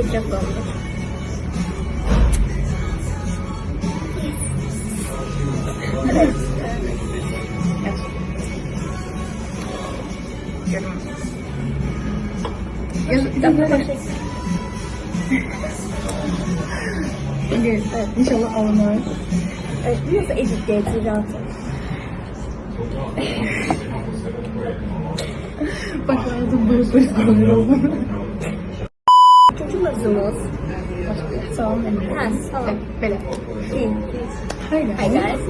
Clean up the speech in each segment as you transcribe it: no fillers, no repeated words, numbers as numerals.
sıcak olmuş. Evet. Evet, inşallah alınır. Evet, bu nasıl editleyici zaten. Başardım böyle oldu. Üçüncü mövzumuz. Salam. Ha, salam. Belə. Hi guys.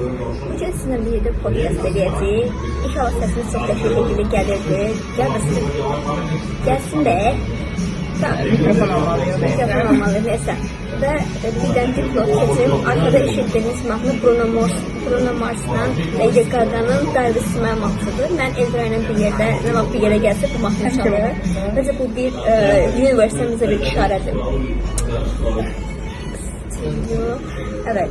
Bugün sizinle birlikte podcast edeceğiz. İnşallah sesiniz çok da şekilde gelirdi. Gelsin de. Mikrofon almalıyım. Mikrofon almalı neyse. Ve birden dipnot keçim. Arkada işittiğiniz mahnı Bruno Mars'dan Lady Gaga'nın Darby Smile mahsudur. Ben Eldra'yla bir yere gelse bu mahnı çalır. Bence bu bir üniversitemize bir işaredir. Evet.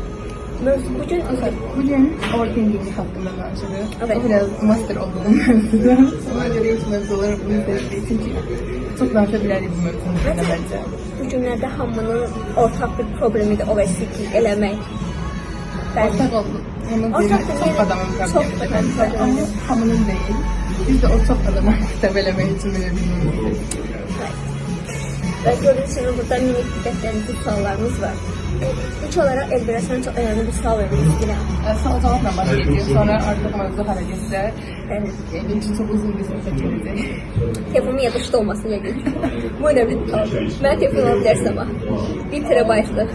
Bugün overthinking hakkında konuşuyoruz. Evet. O biraz master olduğum mevzuda. Ona göre hiç mevzuları bunu sevdiği için çok danışabiliriz bu mevzunun bence. Bu günlerde hamının ortak bir problemi de overthinking eləmək. Ortak oldu. Çok adamın problemi. Ama hamının değil. Biz de o çok adama kitap elemeyi için bile bilmiyoruz. Ve gördüğünüz gibi burada minik bir defterimizde suallarımız var. İlk olarak Elbira sana çok önemli bir sual vermek istedim. Sual cevapla başlayacağız. Sonra artık mevzu hareketler. Evet. Benim için çok uzun bir süre çekecek. Telefonumun yadışta olmasını yakın. Bu önemli bir sual. Ben telefon alabilirsin ama. 1 TB'lık.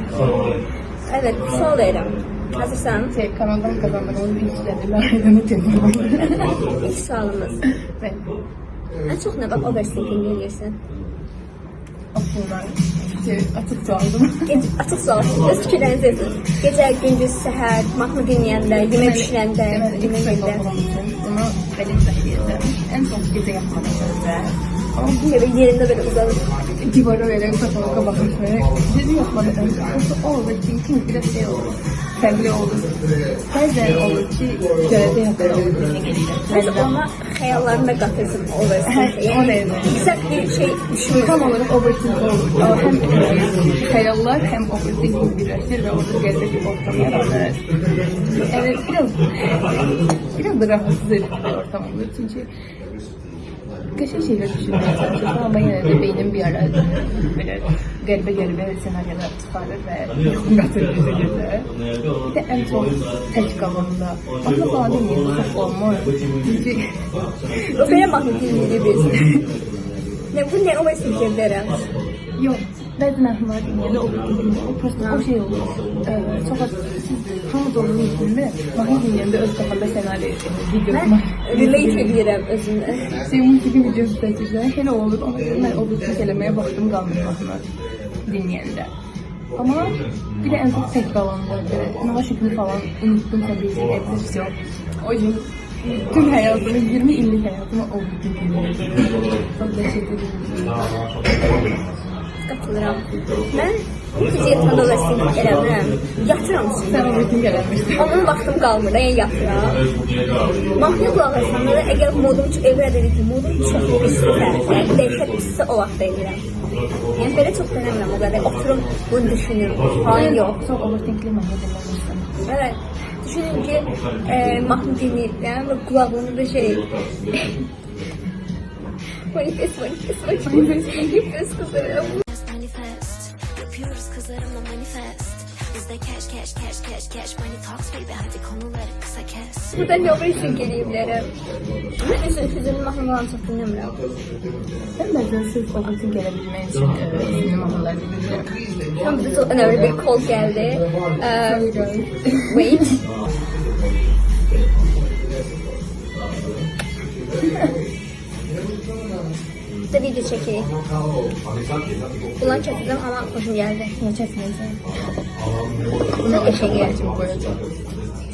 Evet, sual verirəm. Hazırsan? Kanaldan kazandığımız ilişkilerle ayrını telefonu. İlk sualımız. Evet. En çok ne bak overthinking edirsən? Aslında açık çaldım. Açıq sual. Öz fikirlərinizi yazın. Gecə, gündüz, səhər, mahnı dinləyəndə, yemək pişirəndə, yemək yedə. Bunu belirtməyəcəm. En son gece yapmadan önce. Ama yerinde böyle uzanıp. Divara böyle kapalı bakıp böyle gece yapmadan önce. O overthinking biraz şey olur. Fərqli olur. Bəzən olur ki, görəcək haqqında overthinking edirəm. Mesela ona xəyallarını da qatırsın overthinking. Yani güzel bir şey düşünürsən. tam olarak overthinking olur. Hem xəyallar hem overthinking birləşir ve orada qəribə bir ortam yaradır. Yani biraz da rahatsız edici bir ortam olur. Çünkü qəşəng şeyler düşünmeye çalışırsın ama yine de beynin bir ara böyle qəribə senaryolar çıxarır və yaxın qatır gözə gözə. Bir de en son tək qalanda mahnı falan dinləyir, çox olmur. Çünki O belə mahnı dinləyir biz. Bu ne overthinking deyirəm. yok, bəzi mahnılar dinləyəndə o prosto o şey olur. Çox az hamı doğru izləyəndə mahnı dinləyəndə öz kafanda senaryo videosu Relate edirəm özümlə. musiki videosu seçirsən, elə olur. Ona görə mən overthink eləməyə vaxtım qalmır mahnı dinləyəndə. Ama bir de en çok tek qalanda, nava şükrü falan unuttum tabii ki, evde yok. O yüzden tüm hayatımı, 20 illik hayatımı overthink ediyorum. Çok teşekkür ederim. Qatılıram. Mən gecə yatanda overthinking eləmirəm. Yatıram Sen üçün. overthink eləmişsin. Onun vaxtım qalmır da, yəni yatıram. Mahnıya qulaq asanda da əgər modum çox evlədir ki, modum çox pissə, yəni dəhşət pissə o vaxt edirəm. Yəni belə çox denəmirəm o qədər. Oturum bunu düşünürüm. Hayır yox. Çok overthinkli mahnı dinlemişsin. Evet. Düşünün ki mahnı dinləyirəm və qulağımda da şey manifest kızarım. Manifest yapıyoruz kızlarımla manifest. Bizde cash money talks baby, hadi konuları kısa kes. Burada ne overthink eləyiblərəm. Mən hüzünlü mahnılarını çox dinləmirəm. Ben bazen sırf overthink eləbilmək için ünlü mahnılar dinliyorum. Şu an bize çok önemli bir call geldi. Wait. Bir de video çekeyim. Ulan çekeceğim ama hoşum geldi. Ne çəkməyəcəm? Çok eşek geldi. Kimi koyacağım.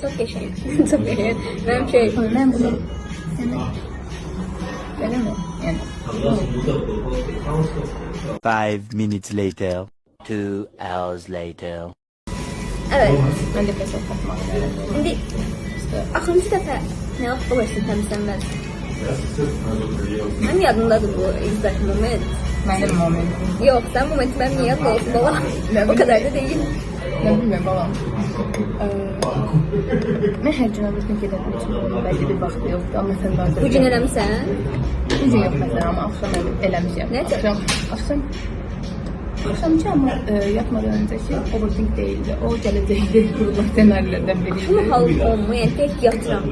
Çok eşek. Çok eşek. Benim şey... Ben bunu öyle mi? Yani 5 minutes later. 2 hours later. Evet. ben de pes etmem. Şimdi axırıncı dəfə nə vaxt overthinking təmizlənməz? Mənim yadımdadır bu exact moment. Mənim momentim. Yok, sen momentum benim niye olsun baba? O kadar da değil. Nə bilmirəm balam. Mən hər gün overthink gedənim üçün bunun bəlli bir vaxtı yoxdur. Amma sən daha Bu gün eləmişsən? Bu gün yox məsələn, amma axşam eləmişəm. Necə? Axşamki amma yatmadan öncəki overthink deyildi. O gələcəkdə qurulan ssenarilərdən biri Şunu idi. halım olmu, yani tek yatıram.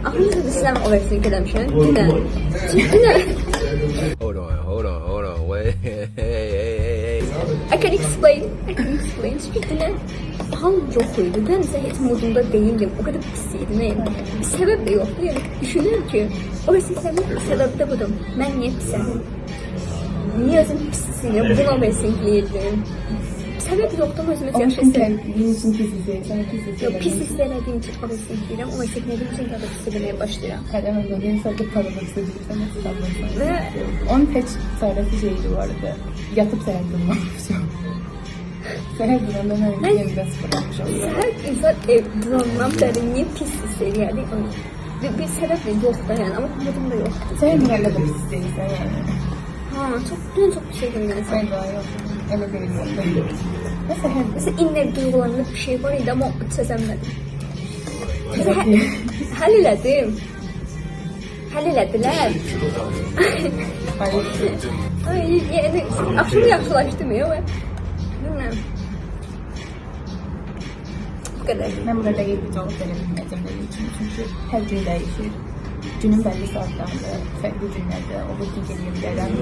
Aklımda da sizden overthink edemişim. Dünən. Dünən. Hold on, wait. I can explain. Çünkü dünən hal yok idi. Ben ise hiç modumda değildim. O kadar pissiydim. Bir sebep de yoktu. Yani düşünüyorum ki overthink sebep de budur. Ben niye pisəm? Niye özüm pissiyim? Bugün overthinkliydim. Sebep yoktu ama özümüz Ama yaşasın. çünkü benim için pis izleyeceğim. Yok, pis hissetmediğim için overthinkliydim. Overthinklediğim için kadar hissetmeye başlıyorum. Kadem ödediğin sadece paradoks edilirsen nasıl kalmasın? Ve Onun tek çaresi şeydi bu arada. Yatıp seher durmamışım. Seher duranda ben yeniden sıfırlanmışım. her insan bundan beri niye pis hissediyor? Yani bir sebep de yok da yani ama umudum da yok. Seher duranda da pis değilsen yani. Ha, dün çok bir şey dinledim. Sen daha yok. Öyle değil yani. Ve seher Mesela inner duygularında bir şey var idi ama çözəmədim. Həll elədim. Həll elədilər. hayır. Ay, yəni axşam yaxşılaşdım ya. Bilmirəm. Bu qədər. Ben burada değil bir cevap verebilmeyeceğim dediğim için. Çünkü her gün değişir. Günün belli saatlerinde, farklı günlerde overthink edebilirim.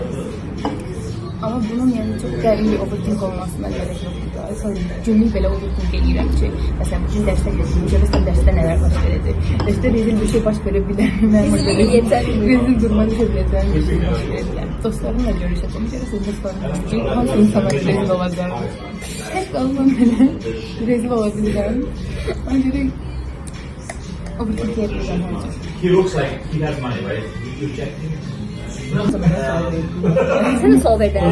Ama bunun yani çok derin bir overthink olmasına gerek yok. Sonra günlük böyle overthink edirəm ki, mesela bugün derste gözümüzce, mesela derste neler baş verecek. Derste rezil bir şey baş verebilir. Rezil yeter. Rezil duruma düşebileceğim bir şey baş verebilir. Dostlarımla görüşeceğim. Görüşeceğim dostlarımla. Çünkü hangi insana rezil olacağım. Hep olmam böyle rezil olabilirim. Ona göre overthink yapacağım. He looks like he has money, right? You check him. Sən də solve edər.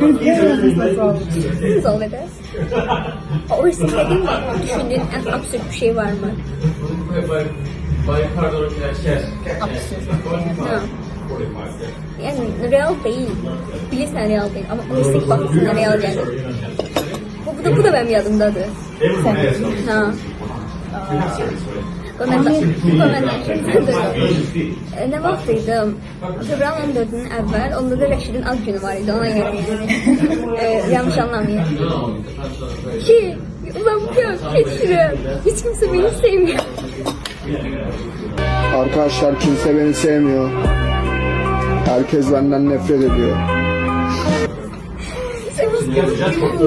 Sən də solve edər. Overthinklediğin düşündüğün en absürt bir şey var mı? By card or cash. Ha. Yani real değil. Bilirsən real değil ama overthink baxımından real gelir. Bu da benim yadımdadır. Sen Ha. Ne vaxtıydı? Fevralın 4-ünün əvvəl, onda da Rəşidin ad günü var idi, ona görə yanlış anlamayın. Ki, ulan bu keçirəm, hiç kimse beni sevmiyor. Arkadaşlar kimse beni sevmiyor. Herkes benden nefret ediyor.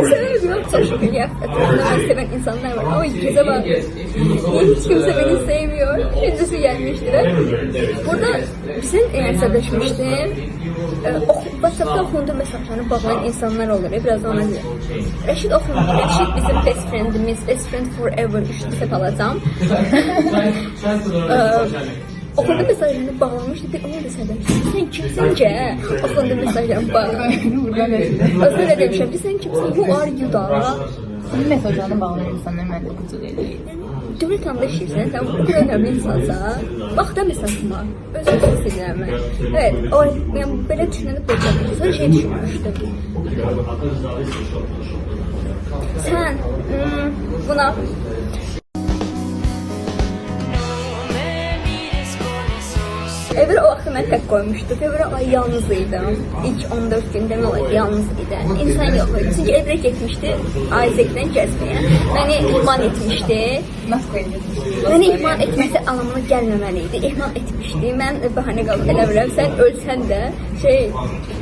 Sevmiyorum, çok şükür ya. Etrafında beni seven insanlar var ama göze bak. Hiç kimse beni sevmiyor. Kendisi gelmiştir. Burada bizim sadaşmıştım. WhatsApp'ta okunduğum mesajlarını bağlayan insanlar olur. Biraz ona göre. Rəşid okundu. Rəşid bizim best friendimiz. Best friend forever. 3 set alacağım. Okundu mesajlarını bağlamıştı. Bir onu da sadaşmıştım. Sen kimsin ki? Okundu mesajlarını bağlamıştım. buradan rezil. Öyle demişim ki sen kimsin? Who are you da? Senin mesajlarını bağlayan insanlar ben okucu değil. Dövlət anlaşırsan, sen bu kadar önemli insansa, bax da mesajıma, özüm seçirəm mən. Evet, o, yani belə düşünülüb becərdim. Sonra şey düşünmüşdüm. Sen buna Evra o vaxt mən tək qoymuşduq. Evra ay yalnız idi. İlk 14 gün demək olar yalnız idi. İnsan yox idi. Çünki Evra getmişdi Isaac'dən gəzməyə. Məni ihmal etmişdi. Nasıl koyacağız? Məni ihmal etməsi anlamına gəlməməli idi. İhmal etmişdi. Mən bəhanə qalıb elə bilirəm. Sən ölsən də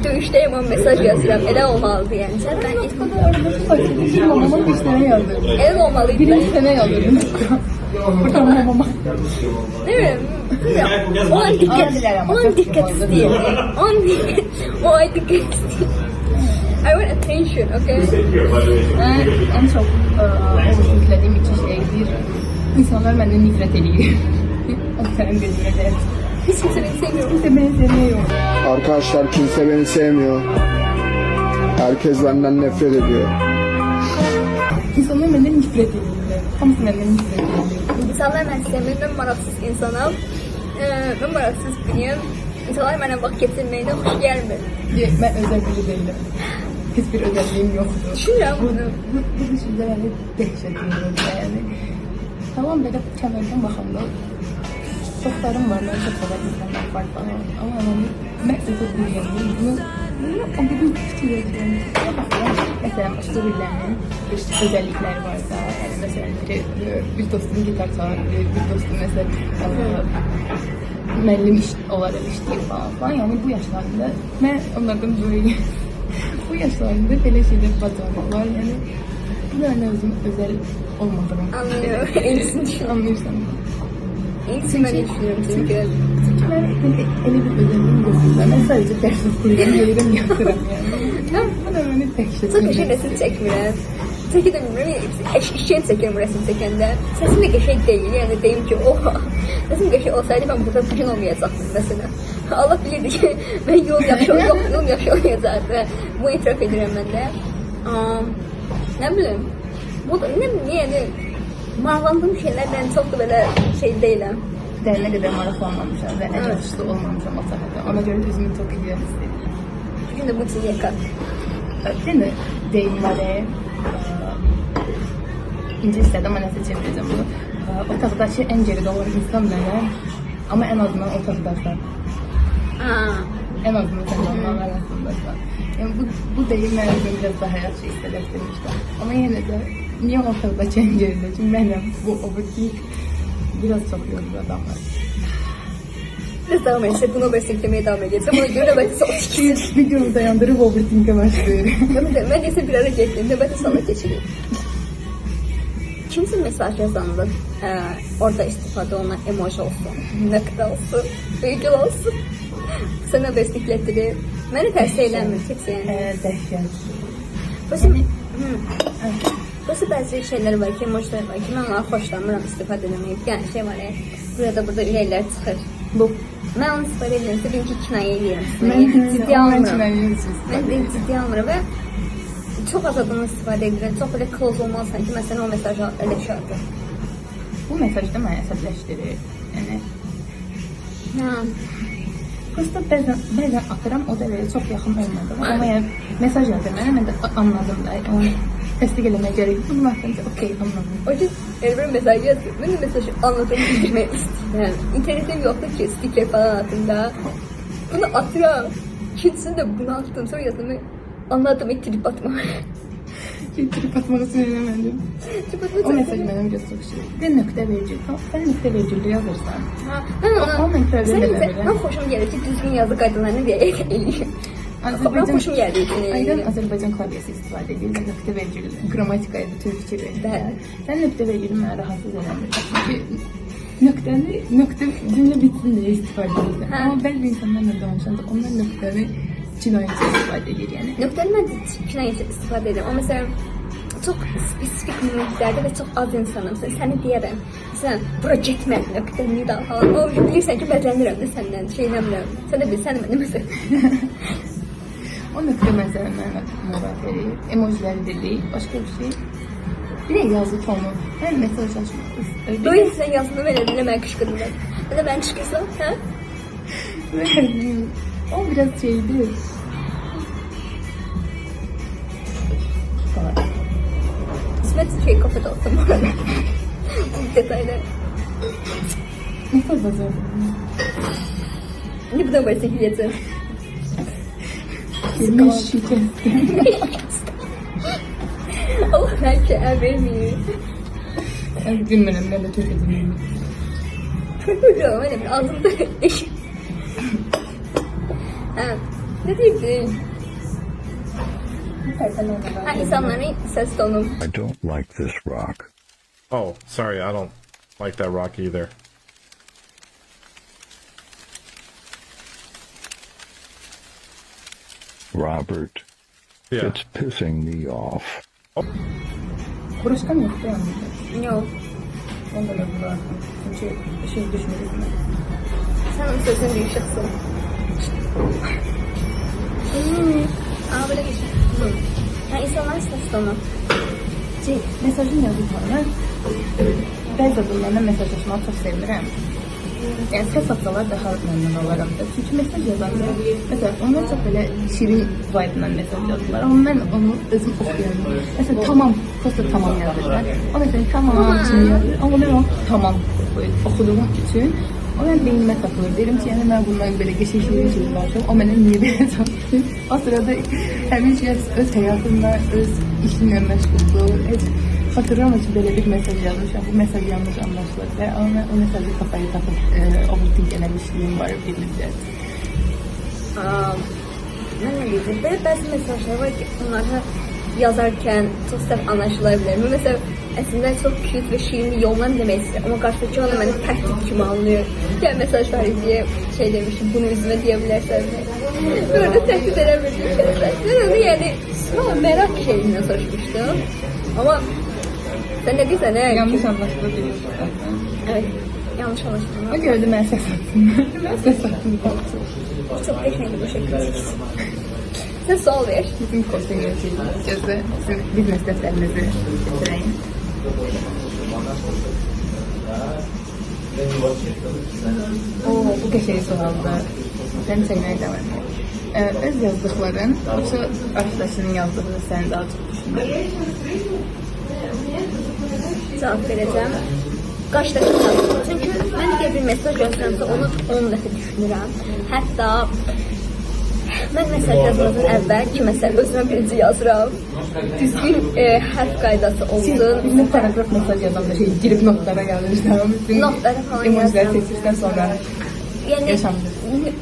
döyüşdəyim o mesaj yazıram. Elə olmalıdır yəni. Sən mən Mamama 5 tane yazdım. elə olmalıydı. Birinci sene yazdım. Buradan mamama. Değil mi? O an dikkat istiyor. O an dikkat istiyor. I want attention, okay? Ben en çok overthinklediğim iki şeydir. İnsanlar benden nefret ediyor. O senin gözüne de. Hiç kimse beni sevmiyor. Kimse beni sevmiyor. Arkadaşlar kimse beni sevmiyor. Herkes benden nefret ediyor. İnsanlar benden nefret ediyor. Hamısı benden nefret ediyor. İnsanlar ben sevmiyorum. Ben maraksız insanım. Ben maraksız biriyim. İnsanlar mənə vaxt keçirməkdən xoş gəlmir. Ben özel biri değilim. Hiçbir özelliğim yoktu. Düşünürəm bunu. Bu düşünce beni dehşet veriyordu yani. Tamam böyle kemerden bakımda çoklarım var, ben çok kadar insanlar var falan. Ama yani ben özel biriyim. Bunu o gibi fikir ediyorum. Mesela başka birilerinin özellikleri varsa, yani mesela bir dostum gitar çalar, bir dostum mesela müəllim olarak işləyir falan. Yani bu yaşlarında ben onlardan böyle bu yaşlarında belə şeyler bacarırlar. Yani bu da ne özüm özel olmadığım. Anlıyorum. Elisini düşünüyorum. Anlıyorsan. Elisini ben düşünüyorum çünkü. Çünkü ben öyle bir özelliğim gözümde. Ben sadece ders okuyorum, gelirim yatıram yani. Bu da beni tek şey. Çok eşi resim çekmirəm. Çəki də bilmirəm, işkən çəkirəm resim çəkəndə. Səsim də qəşəng deyil, yəni deyim ki, oha. Səsim qəşəng olsaydı ben burada bugün olmayacaqdım mesela. Allah bilirdi ki, ben yol yaxşı olmayacaqdı. Bu itiraf edirəm mən də. Ne bileyim, bu da ne yani maraqlandığım şeylerden çok da böyle şey değilim. Derine kadar maraqlanmamışam ve en yaşlı olmamışam o sahada. Ona göre üzümü çok iyi istedim. Bugün de bu için yakın. Değil mi? Deyimleri, İngilizce'de ama nasıl çevireceğim bunu? Otaqdakı en geride olan insan benim. Ama en azından otaqdaşlar. En azından sen onlar arasındasın. Yani bu deyim benim için biraz daha hayatçı hissettirmişti. Ama yine de niye otaqdakı en geride? Çünkü benim bu overthink biraz çok yorulur adamlar. Biz devam etsek bunu beslemeye devam edeceğiz. Buna göre nöbəti sala keçirik. Videomu dayandırıp overthink'e başlıyorum. Ben ise bir ara getdim, nöbəti sala keçirik. Kimse mesaj yazandı. Orada istifade olunan emoji olsun, nöqtə olsun, virgül olsun. Sana bestiklettirir. Məni tərs eləmir heç yəni. Dəhşət. Burası bəzi şeyler var ki, emojiler var ki, mən onları xoşlanmıram istifadə eləməyib. Yəni şey var ya, burada ürəklər çıxır. Bu. Mən onu istifadə edilmişsə, bilin ki, kinayə edirəm. Ciddi almıram. Mən de ciddi almıram və çox az adamı istifadə edirəm. Çox belə close olmalısan ki, məsələn o mesajı eləşərdir. Bu mesajda məni əsəbləşdirir. Yəni prosta bəzən atıram, o da belə çox yaxın olmadı. Ama yəni mesaj yazır mənə, mən də anladım da. Onu təsdiq eləməyə gərək yox. Bunu baxınca okey, anladım. O gün bir mesaj yazdım. Mən də mesajı anlatım, bilmək istəyirəm. İnternetim yoxdur ki, stiker falan atımda. Bunu atıram. İkincisini de bunu attım. Sonra yazdım. Anladım, trip atma. Trip atmanı söylemedim. O mesaj mənə biraz çox şey. Bir nöqtə vericil. Sən nöqtə vericildə yazırsan. Mən xoşum gəlir ki, düzgün yazı qaydalarını eləyim. Mən xoşum gəlir ki, Aydan Azərbaycan klavyesi istifadə edir və nöqtə vericil qrammatikaya bütün fikir verir. Sən nöqtə vericili mənə rahatsız eləmir. Çünki nöqtə cümlə bitsin deyə istifadə edir. Amma bəzi insanlarla danışanda onlar nöqtəni cinayətçi istifadə edir yəni. Nöqtəni mən də cinayətçi istifadə edirəm. O məsələn, çox spesifik momentlərdə və çox az insanım. Səni deyərəm. Məsələn, bura getmə, nöqtə, nida falan. O bilirsən ki, bəzənirəm də səndən, şeyləmirəm. Sən də bilsən mənə məsələn. O nöqtə məsələn mənə murad verir. Emojiləri dedik, başqa bir şey. Bir də yazı tonu. Mən mesaj açmaq istəyirəm. Doyun sən yazını verədilə mən qışqırırım. Ya da mən qışqırsam, hə? O biraz şeydi. İsmet şey kafada oldum bu arada. Detaylar. Mesaj yazıyorum. Ne bu da varsa gideceğiz. Yemiş şikayet. Allah belki vermiyor. Bilmiyorum, ben de çok edilmiyorum. Böyle bir ağzımda eşit. Ne diyeyim? Ha, insanların ses tonu. I don't like this rock. Oh, sorry, I don't like that rock either. Robert, Yeah. it's pissing me off. Buruşkan yok değil mi? Yok. Onda da bırakın. Çünkü şey düşmedim ben. Sen onun sözünü değiştirsin. Böyle geçin. Yani insanların ses tonu. Mesajın yazı tonu. Bəzi adamlarla mesajlaşmağı çox sevirəm. Yani ses atsalar daha memnun olaram da. Çünki mesaj yazanda, mesela onlar çok böyle şirin vibe'dan mesaj yazdılar. Ama ben onu özüm okuyamam. Mesela tamam, prosta tamam yazırlar. O mesela tamam için yazır. Ama ben o tamam okuduğum için o ben beynime takılır. Derim ki yani ben bundan böyle geçişleri yazmışım. O bana niye böyle takılır? O sırada hemen şey öz hayatımda, öz işimle meşguldu. Hiç hatırlamam ki böyle bir mesaj yazmışım. Bu mesaj yanlış anlaşılır. Ve o mesajı kafaya takıp overthink eləmişliğim var bir müddət. Mən nə deyəcəm? Belə bəzi mesajlar var ki, onları yazarkən çox səhv anlaşıla bilər. Mən məsələn, əslində çox cute və şirin bir yolla demək istəyirəm. Amma qarşıdakı ona məni təhdid kimi anlıyor. Yəni mesaj var deyə şey demişim, bunu üzümə deyə bilərsən. Mən orada təhdid eləmirdim. Mən onu yəni merak şeyindən soruşmuşdum. Amma sen ne diyorsan ne? Yanlış anlaşılabiliyorsun. Evet, yanlış anlaşılma. O gördü ben ses attım. Ben ses attım. Çok geçmeydi bu şekilde. Sen sol ver. Bizim kursa görüşeceğiz de sizin business defterinizi getireyim. Oo, bu köşeyi soraldı. Sen çekmeye devam et. Öz yazdıkların, yoksa arkadaşının yazdığını sen daha çok düşünüyorsun. Cevap vereceğim. Qarşıdakı yazdım. Çünki mən əgər bir mesaj yazıramsa onu 10 dəfə düşünürəm. Hətta mən mesaj yazmadan əvvəl kiməsə özümə birinci yazıram. Düzgün hərf qaydası olsun. Bizim paragraf mesaj yazanda şey girip notlara yazmışlar. Notlara falan emojiler yazıram. seçtikten sonra Yəni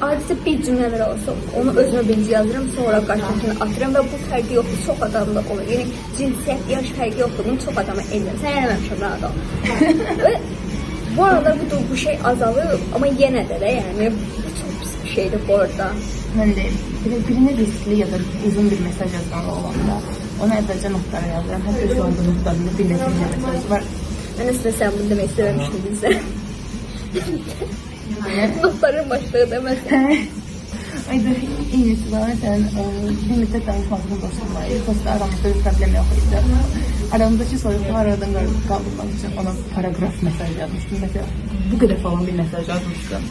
adicə bir cümlələr olsa onu özümə birinci yazıram, sonra qarşıdakını atıram və bu fərqi yoxdur, çox adamda olur. Yəni cinsiyyət, yaş fərqi yoxdur, bunu çox adama edirəm. Sən eləməmişəm daha da. Və bu arada bu şey azalır, amma yenə də yəni bu çox pis bir şeydir bu arada. Ben de birine riskli ya da uzun bir mesaj yazmalı olanda ona evvelce notlara yazıyorum. Hatta şu anda notlarında bir mesaj var. Mən əslində sən bunu demək istəməmişdim bizə. Notların başlığı deməsən. Ay da iyisi var. Sen bir müddet danışmadığım dostum var. Posta aramızda bir problem yok idi. Aramızdaki soruyu aradan kaldırmak için ona paragraf mesaj yazmıştım. Mesela bu kadar falan bir mesaj yazmıştım.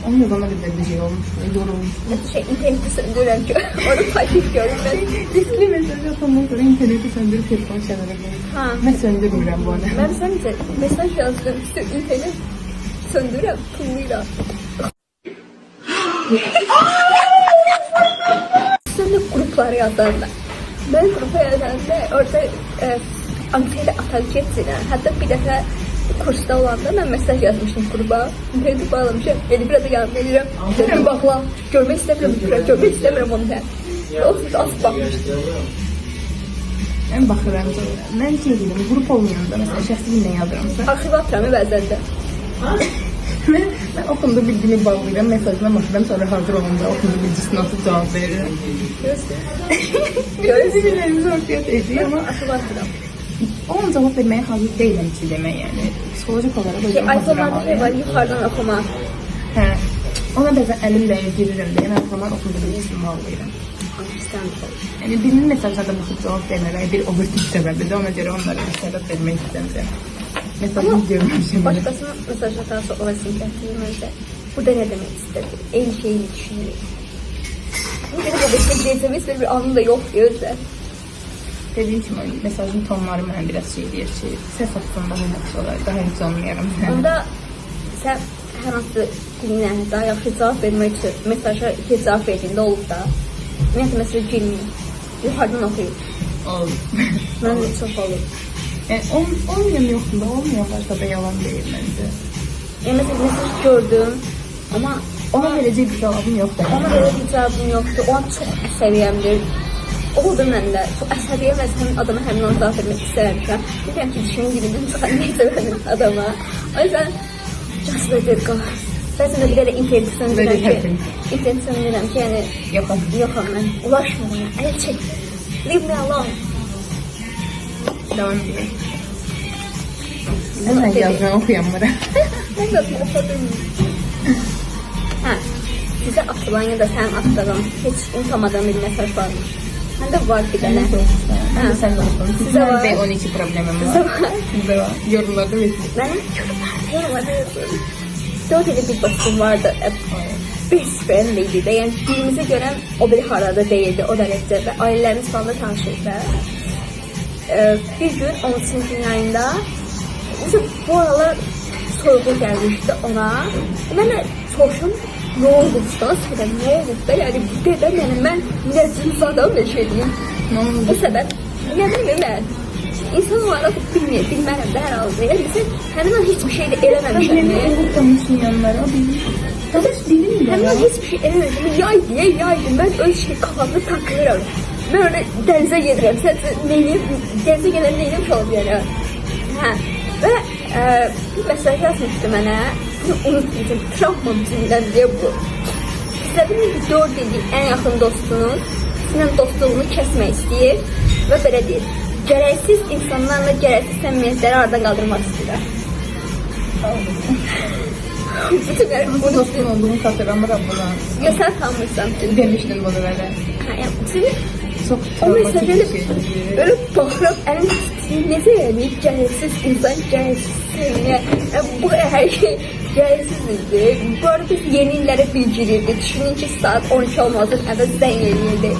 Onun yazana bir şey olmuştu, yorulmuştu. İnterneti söndürürəm ki, onu paylaşıp görürəm. Riskli mesaj atandan sonra interneti söndürüp telefonu çevirebilirim. Ben söndürmürəm bu arada. Mən səncə mesaj yazdım, işte internet söndürürəm puluyla. Sonra gruplara yazarlar. Ben grupa yazanda orada anksiyete atak etsinler. Hatta bir defa kursta olanda ben mesaj yazmıştım gruba. İnterneti bağlamışım. Eli bir adı yanına gelirim. Dedim bakla. Görmek istemiyorum. Görmek istemiyorum onu ben. O siz az bakmıştım. Ben bakıram. Ben şey dedim, grup olmayanda mesela şəxsi bilinə yazıramsa. Arxiv atıram bəzən də. Ben okumda bilgimi bağlayıram, mesajına baxıram, sonra hazır olanda okumda bilgisini atıp cevap veririm. Görürsünüz ortaya ediyor ama Arxiv atıram. onun cevap vermeye hazır değilim ki demək yani. Psikolojik olarak özüm iPhone'larda şey var, yuxarıdan oxuma. Hə. Ona bəzən əlimlə girirəm deyə mən zaman okumda bilgisini bağlayıram. Yani birinin mesajlarına bakıp cevap vermemeye bir overthink sebebi. Ona göre onlara bir sebep vermek istemiyorum. Mesajını diyorum şimdi. Başkasının mesaj atarsa olasın gətirilməzsə, bu da nə demək istədi? Eyni şeyini düşünürük. Bu qədər babasına gecəmiz bir anı da yox gözlə. Dediğim kimi mesajın tonları mənə biraz şey deyir ki, ses atsın daha yaxşı olar, daha heç olmayarım. Onda sən hər hansı günlə daha yaxşı cavab vermək üçün mesaja heç cavab verdiyində olub da. Ümumiyyətlə məsələ gülmür. Yuxarıdan oxuyur. Olur. Mən də çox olur. Yani olmayan yoktu da olmayan varsa da yalan değil bence. Yəni məsələn mesaj gördüm, amma Ona verəcək bir cevabım yok da. ona belə bir cavabım yoxdur. O an çox səviyyəmdir. Oldu məndə. Çox əsəbiyyə və həmin adama həmin onu cavab vermək istəməmişəm. Bilirəm ki, dişimin dilindən çıxan neysə mənim adama. O yüzden just let it go. Bəzən də bir də interneti söndürürəm ki, yəni yoxam mən. Ulaşma bana, əl çək. Leave me alone. Devam edelim. Ben yazmayı okuyanlara. Mən də oxudum. Hə, sizə atılan ya da sən atılan heç unutamadığım bir mesaj varmış. Məndə var bir dənə. Ben de sen de okudun. Sizde var. B12 problemim var. Sizde var. Yorumlarda bekliyorum. Mənim yorumlarda yazıyorum. 4 illik bir dostum vardı. Best friend idi də. Yəni birimizi görən o biri harada deyildi o dərəcədə. Ailələrimiz falan da tanışırdı. Bir gün 10 sinifin yayında bu aralar soyğu gəlmişdi ona. Mən də soruşum, nə oldu usta? Səbəb nə oldu da? Yəni dedə mən nəzim adam ne şey deyim. Bu səbəb, nə bilməm mən. İnsan olaraq bilmərəm də hər halda. Yəni sən həmin an heç bir şey də eləməmişəm. Tanışsın yanlara. Həmin an heç bir şey eləməmişəm. Yaydı. Mən öz şey kafamda takılıram. Mən orada dənizə gedirəm. Sən neyim? Dənizə gələn neyim olub yəni. Hə. Və bir məsələ yazmışdı mənə. Bunu unutmayacağım. Travma bizimdən deyə bu. İstədiyim 4 illik ən yaxın dostunun sizinlə dostluğunu kəsmək istəyir və belə deyir. Gərəksiz insanlarla gərəksiz səmimiyyətləri aradan qaldırmaq istəyirlər. Bu dostun olduğunu xatırlamıram buna. Ya sən tanımırsan. Demişdin bunu mənə. Çox travmatik bir şeydir. Böyle baxıram, əlim titriyir. Necə yəni? Gərəksiz insan, gərəksiz səmimiyyət. Bu hər şey gərəksizdir. Bu arada biz yeni illərə bilgirirdik. Düşünün ki, saat 12 olmazın əvvəl zəng eləyirdi.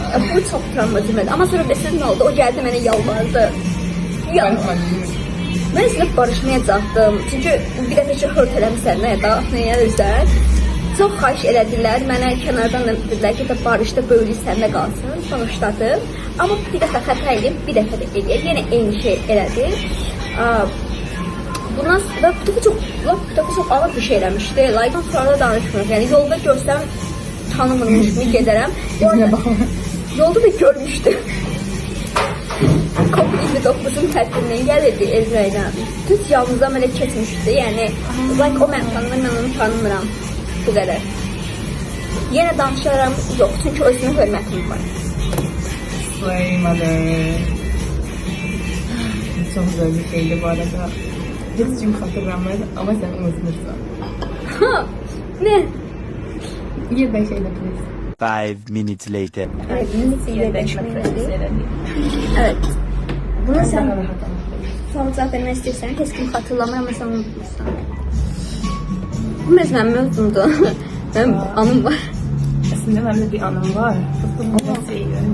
Bu çox travmatizmdir. Amma sonra məsələn nə oldu? O gəldi mənə yalvardı. Mən sizinlə barışmayacaqdım. Çünki bir dəfə ki, hört eləmişsən, nə da, nə edirsən. Çox xahiş elədilər. Mənə kənardan da dedilər ki, barışda böyülük səndə qalsın. Sonuçladım. Amma bir dəfə xəta edib, bir dəfə də eləyək. Yenə eyni şey elədi. Bundan sonra çox ağır bir şey eləmişdi. Layıqdan sonra da danışmırıq. Yəni yolda görsəm tanımırmış kimi gedərəm. Yolda da görmüşdü. COVID-19'un tədbirindən gəlirdi Ezra'yla. Düz yanımızdan belə keçmişdi. Yəni, o mən tanımıram, mən onu tanımıram. Bu qədər. Yenə danışaram, yox. Çünki özünə hörmətim var. Slay mother. Çok güzel bir şeydi bu arada. Hiç çünkü hatırlamıyor ama sen unutmuşsun. Ha, ne? Yerdeşeyle please. 5 minutes later. Evet, evet. Bunu sen son cevap vermək istəyirsən, heç kim xatırlamır ama sen unutmuşsan. Bu mənim mövzumdu. Mənim anım var. Aslında mənim bir anım var. Ama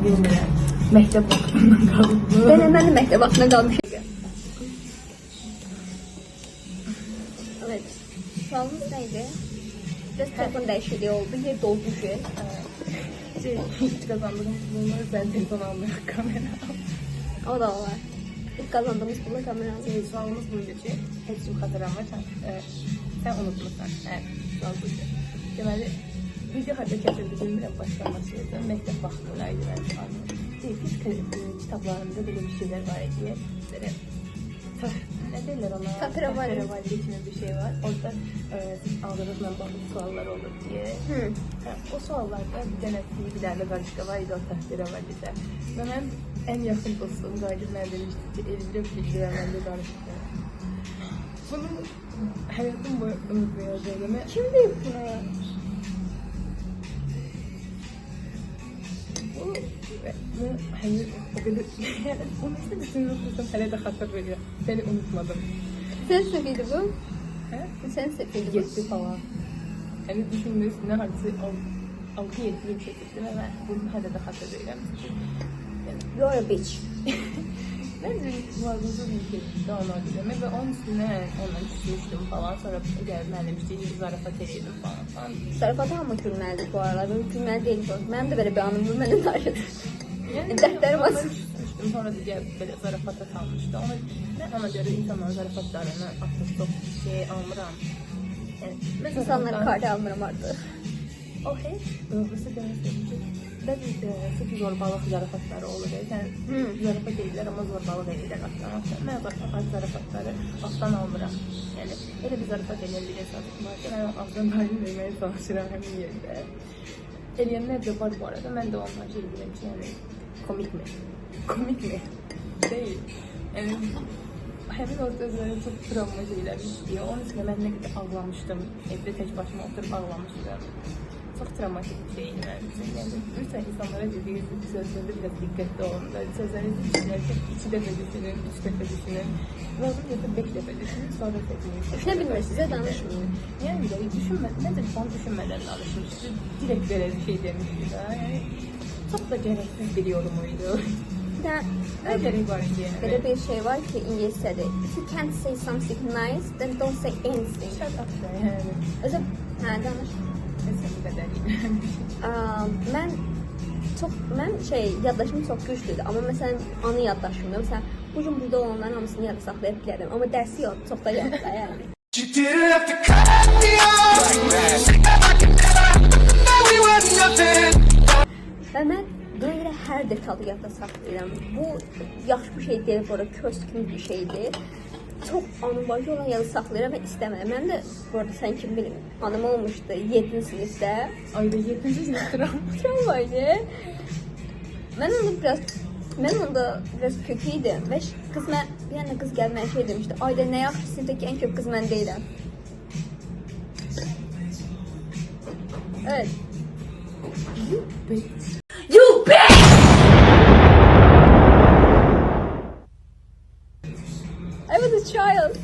bilmirəm. Məktəb vaxtından qalıb. Mən də məktəb vaxtına qalmışam. Evet. Sualımız neydi? Biraz telefon dəyişikliyi oldu. Yer doldu ki. Hiç kazandığımız bunları ben telefon almaya kamera al. O da var. İlk kazandığımız bunlar kamera aldı. Sualımız buydu ki, hepsini hatırlamırsan, sen unutmuşsan. Evet, sual buydu. Deməli, video harda keçirdi bilmirəm başlamasıydı. Məktəb vaxtındaydı mənim anım. Fizika kitablarında belə bir şeyler var idi. Böyle, ne derler ona? Tatravalli kimi bir şey var. Orada aldığınızla bağlı suallar olur diye. O suallarda bir dənə qarışqa var idi o tatravallidə. Və mən en yakın dostum Qadir mənə demişdi ki, Elvira bildirəməndə qarışqa. Bunu hayatım boyu unutmayacağım. Kim deyib bunu? Hayır, o kadar... Onu işte bütün unutmuşum, hele de hatır veriyor. Seni unutmadım. Sen seviydi bu? He? Sen seviydi bu? 7 falan. Yani düşünün üstüne hadisi 6-7 bir şey çıktı ve ben bunu hele de hatır veriyorum. You're a bitch. Bence varlığınızı bir kez ona gidiyorum ve onun üstüne ondan küsmüştüm falan. Sonra geldi müəllim işte zarafat edildim falan. Zarafata mı gülməlidir bu aralar? Böyle gülməli değil bu. Mənim də belə bir anım var, mənim tarixim. Dəftərim var. Sonra da gəldi belə zarafata salmışdı. Ben ona göre insanların zarafatlarını atmış çok şey almıram. Yani, İnsanları kartı almıram artık. Okey. Burası demek Bəzi sırf zorbalıq zarafatları olur. Yəni, zarafat edirlər, amma zorbalıq edirlər altdan. Mən zarafatları altdan almıram. Yəni, elə bir zarafat edən bir insan var ki, mən altdan daim verməyə çalışıram həmin yerdə. Eləyənlər də var bu arada. Mən də onlar şey bilirəm ki, yəni, komik mi? Komik mi? Deyil. Yəni, həmin o sözləri çox travma şeylər istiyor. Onun üçün mən nə qədər ağlamışdım. Evdə tək başıma oturub ağlamışdım. çok travmatik bir şeydi benim için. Yani lütfen insanlara dediğiniz sözlerde biraz dikkatli olun. Sözleri düşünürken 2 defa düşünün, 3 defa düşünün. Lazım ya da 5 defa düşünün, sonra seçmeyin. Düşünebilmir size danışmayın. Yani de nedir son düşünmeden alışmıştı. Direkt böyle bir şey demişti daha. Yani çok da gereksiz bir yorumuydu. Ne gerek var ki yani? Böyle bir şey var ki İngilizce'de. If you can't say something nice, then don't say anything. Shut up da yani. Özür danış. Mesela bu kadar iyi. Mən yaddaşım çox güclüdür. Amma məsələn anı yaddaşımda məsələn bu gün burada olanların hamısını yadda saxlaya bilərəm. Amma dərsi yox, çox da yadda yəni. Və mən buna görə hər detalı yadda saxlayıram. Bu yaxşı bir şey deyil, bu arada köz kimi bir şeydir. Çox anım var ki, onu yadda saxlayıram və istəmirəm. Mən də bu arada sən kim bilir, anım olmuşdu 7-ci sinifdə. Ayda 7-ci sinif Travmaydı. Mən onda biraz kötüydüm və qız bir yana qız gəlib mənə şey demişdi. Ayda nə yaxşı sinifdəki ən kötü qız mən deyiləm. Evet. You bitch! I was a child.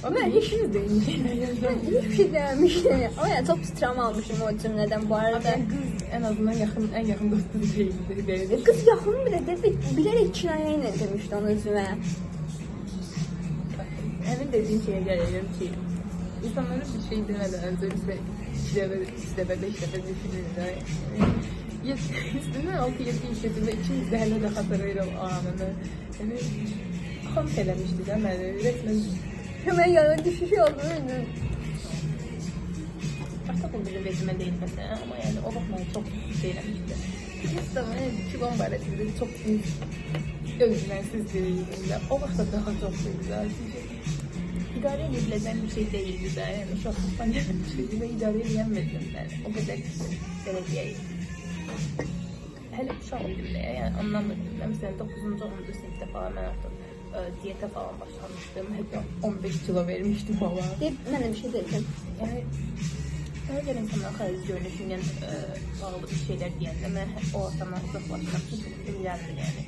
Ama işiniz de iyi şeyler yazdım. Hiçbir şey dememiştim. Ama yani çok travma almışım o cümleden bu arada. Kız en azından en yakın dostu bir şeydi. Kız yakın bile de bilerek kinayeyle demişti onu üzüme. Hemen dediğin şeye gelelim ki insanlara bir şey demeden önce bize 2 defa 5 defa düşünürler. Üstünden 6-7 yaşadığında içimizde hele de hatırlayalım o anını. Yani kan telemişti değil mi? Resmen Hemen yana düşüşü oldu. artık o bizim bezime değil mesela ama yani o bakmayı çok şeylemişti. Biz de kilom baresinde çok özgüvensizliğiyle o vakti daha çok güzel. İdare edilebilen bir şey değildi de yani uşaklıktan gelen bir şeydi ve idare edilmedim ben. O kadar belediyeyi. Hele uşak oldum diye yani anlamadım. Ben mesela 9. 10. sınıfta falan ben artık diyete falan başlamıştım. Hep 15 kilo vermiştim falan. Ben de bir şey dedim. Yani öyle insanlar hayız görünüşünden bağlı bir şeyler diyen de ben o ortamdan uzaklaşmak için çok ilgilendim yani.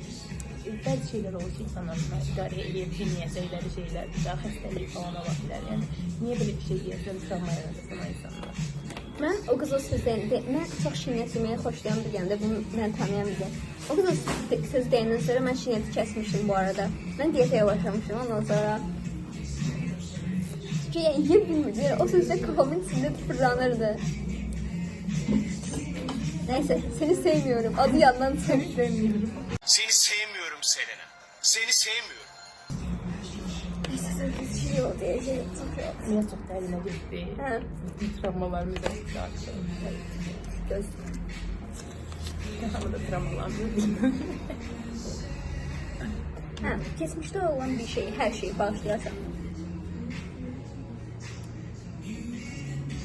Bazı şeyler olsa insanlar idare edebilmeyen şeyler, daha hastalığı falan olabilir yani. Niye böyle bir şey diyorsun, travma yaratırsın o insanlar? Ben o kız o sözlerinde, ben çok şinyet yemeyi hoşlayan bir gəndə, bunu mən tanıyan bir gəndə. O kız o söz deyəndən sonra mən şinyeti kəsmişdim bu arada. Mən diyeteye başlamışdım ondan sonra. Çünkü yani yiye bilmirdim, yani o sözler kafamın içinde fırlanırdı. Neyse, seni sevmiyorum, adı yandan seni sevmiyorum. Seni sevmiyorum Selena. Seni sevmiyorum. Neyse, söz bir şey oldu ya, şey çok Niye çok da eline gitti? Ha. Travmalarımız da çok Göz. Ama da travmalarımız Ha, geçmişte olan bir şeyi, her şeyi bağışlayarsan.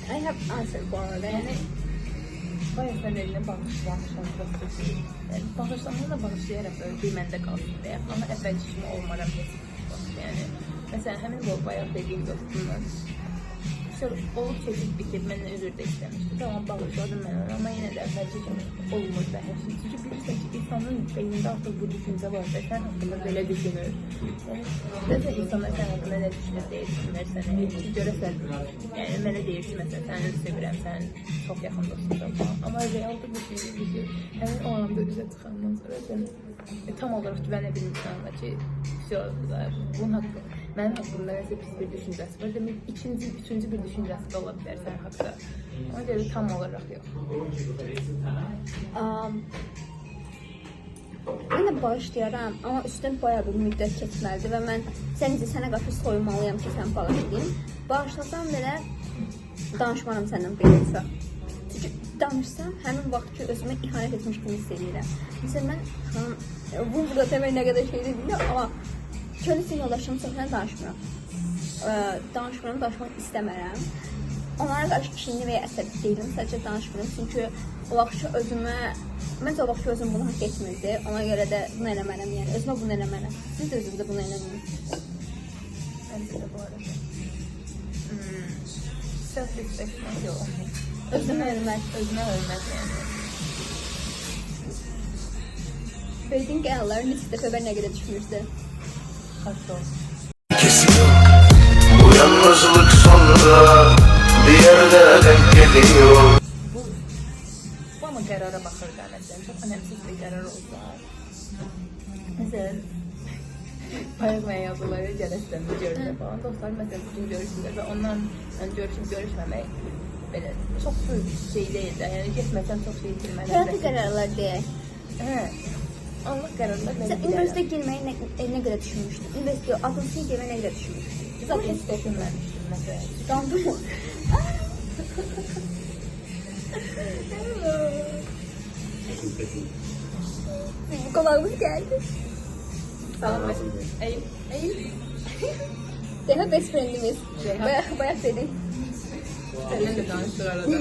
I have answer bu arada yani. bayağı sen eline bağışlamışsın. Yani bağışlamanı da bağışlayarak öldüğü məndə qalsın deyə. Ama əvvəl işimi olmaram yani. Mesela hemen bu bayağı dediğim dostumdan olup çekip bitirip benden özür de istemişti. Tamam bağışladım ben onu ama yine de əvvəlki kimi olmur da her şey. Çünkü bilirsən ki insanın beynində artık bu düşünce var ve sen hakkında böyle düşünür. Yani zaten insanlar sen hakkında ne düşünür diye düşünürsən. Görəsən yani mənə deyir ki mesela səni sevirəm, sən çok yakın dostumsan falan. Ama realda bu şey hemen o anda üzə çıxandan sonra sen tam olarak güvənə bilmirsən ki bunun haqqı mənim haqqımda nəsə pis bir düşüncəsi var. Demək ikinci, üçüncü bir düşüncəsi də ola bilər sən haqda. Ona görə tam olaraq yox. Mən də bağışlayaram, amma üstdən bayağı bir müddət keçməlidir və mən sənə qarşı soyumalıyam ki, sən bağışlayayım. Bağışlasam belə danışmaram səndən beləsə. Çünki danışsam, həmin vaxt ki, özümə ihanət etmiş kimi hiss edirəm. Məsələn, mən bunu burada demək nə qədər şey deyil, amma köləsin yoldaşlarım çoxdan danışmıram. Danışmaq istəmərəm. Onlara qarşı kinli və ya əsəbi deyiləm, sadəcə danışmıram. Çünki o vaxt özümə, məncə o vaxt özüm bunu haqq etmirdi. Ona görə də bunu eləmərəm, yəni özümə bunu eləmərəm. Siz də özünüzdə bunu eləməyin. Məncə də bu arada. Self-respect yox. Özünə hörmət. Özünə hörmət yəni. Verdiğin qərarları neçə dəfə və nə qədər düşünürsən? Xaç ol. Bu yalnızlık sonra bir yerde denk geliyor. Bu ama qərara baxırlar məsələn. Çox önəmsiz bir qərar olsa. Məsələn, bayaq mən yazıları gələsində görürəm falan. Dostlarım məsələn bugün görüşürlər və onlarla görüşüb görüşməmək belə çox da şey deyil də. Yəni getməsən çox şey itirmələr. Həyatı qərarlar deyək. Hə. Anlıq qərarlar Sən üniversitəyə girməyi nə qədər düşünmüşdün? Üniversitəyə adını girməyi nə qədər düşünmüşdün? Zaten heç düşünməmişdim məsələn. Dandı mı? Qonağımız gəldi. Salam məsələn. Ey. Deha best friendimiz. Bayaq dedin. Səndən də danışdıq arada.